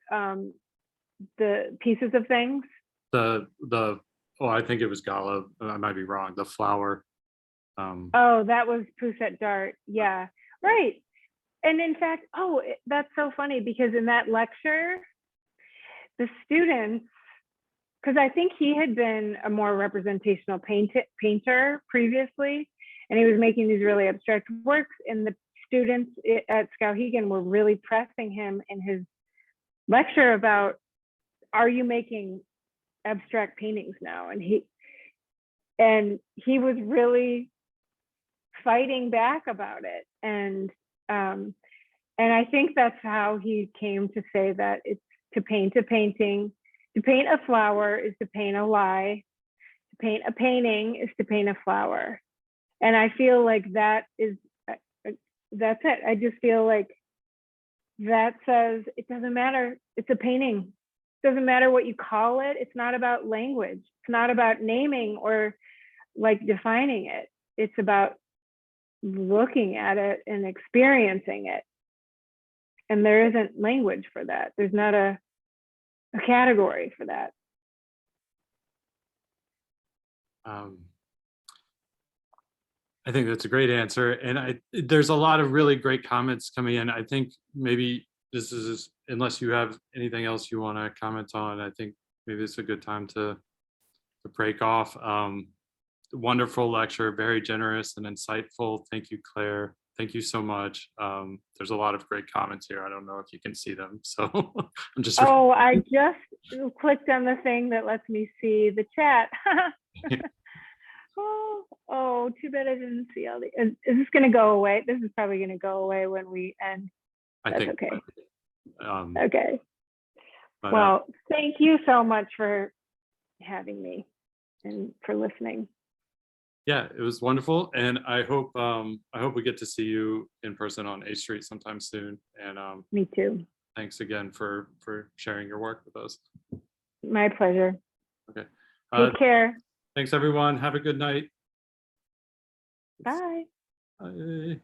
[SPEAKER 2] the pieces of things.
[SPEAKER 1] Oh, I think it was Golub. I might be wrong. The flower.
[SPEAKER 2] Oh, that was Pousset Dart. Yeah, right. And in fact, that's so funny because in that lecture, the students, because I think he had been a more representational painter previously, and he was making these really abstract works, and the students at Skowhegan were really pressing him in his lecture about, are you making abstract paintings now? And he was really fighting back about it. And I think that's how he came to say that it's to paint a painting, to paint a flower is to paint a lie, to paint a painting is to paint a flower. And I feel like that's it. I just feel like that says it doesn't matter. It's a painting. It doesn't matter what you call it. It's not about language. It's not about naming or like defining it. It's about looking at it and experiencing it. And there isn't language for that. There's not a category for that.
[SPEAKER 1] I think that's a great answer. And there's a lot of really great comments coming in. I think maybe this is, unless you have anything else you want to comment on, I think maybe it's a good time to break off. Wonderful lecture, very generous and insightful. Thank you, Claire. Thank you so much. There's a lot of great comments here. I don't know if you can see them, so I'm just.
[SPEAKER 2] Oh, I just clicked on the thing that lets me see the chat. Oh, too bad I didn't see all the. Is this going to go away? This is probably going to go away when we end. That's
[SPEAKER 1] I think.
[SPEAKER 2] Okay.
[SPEAKER 1] Okay.
[SPEAKER 2] Well, thank you so much for having me and for listening.
[SPEAKER 1] Yeah, it was wonderful, and I hope we get to see you in person on A Street sometime soon. And
[SPEAKER 2] me too.
[SPEAKER 1] Thanks again for sharing your work with us.
[SPEAKER 2] My pleasure.
[SPEAKER 1] Okay.
[SPEAKER 2] Take care.
[SPEAKER 1] Thanks, everyone. Have a good night.
[SPEAKER 2] Bye.
[SPEAKER 1] Bye.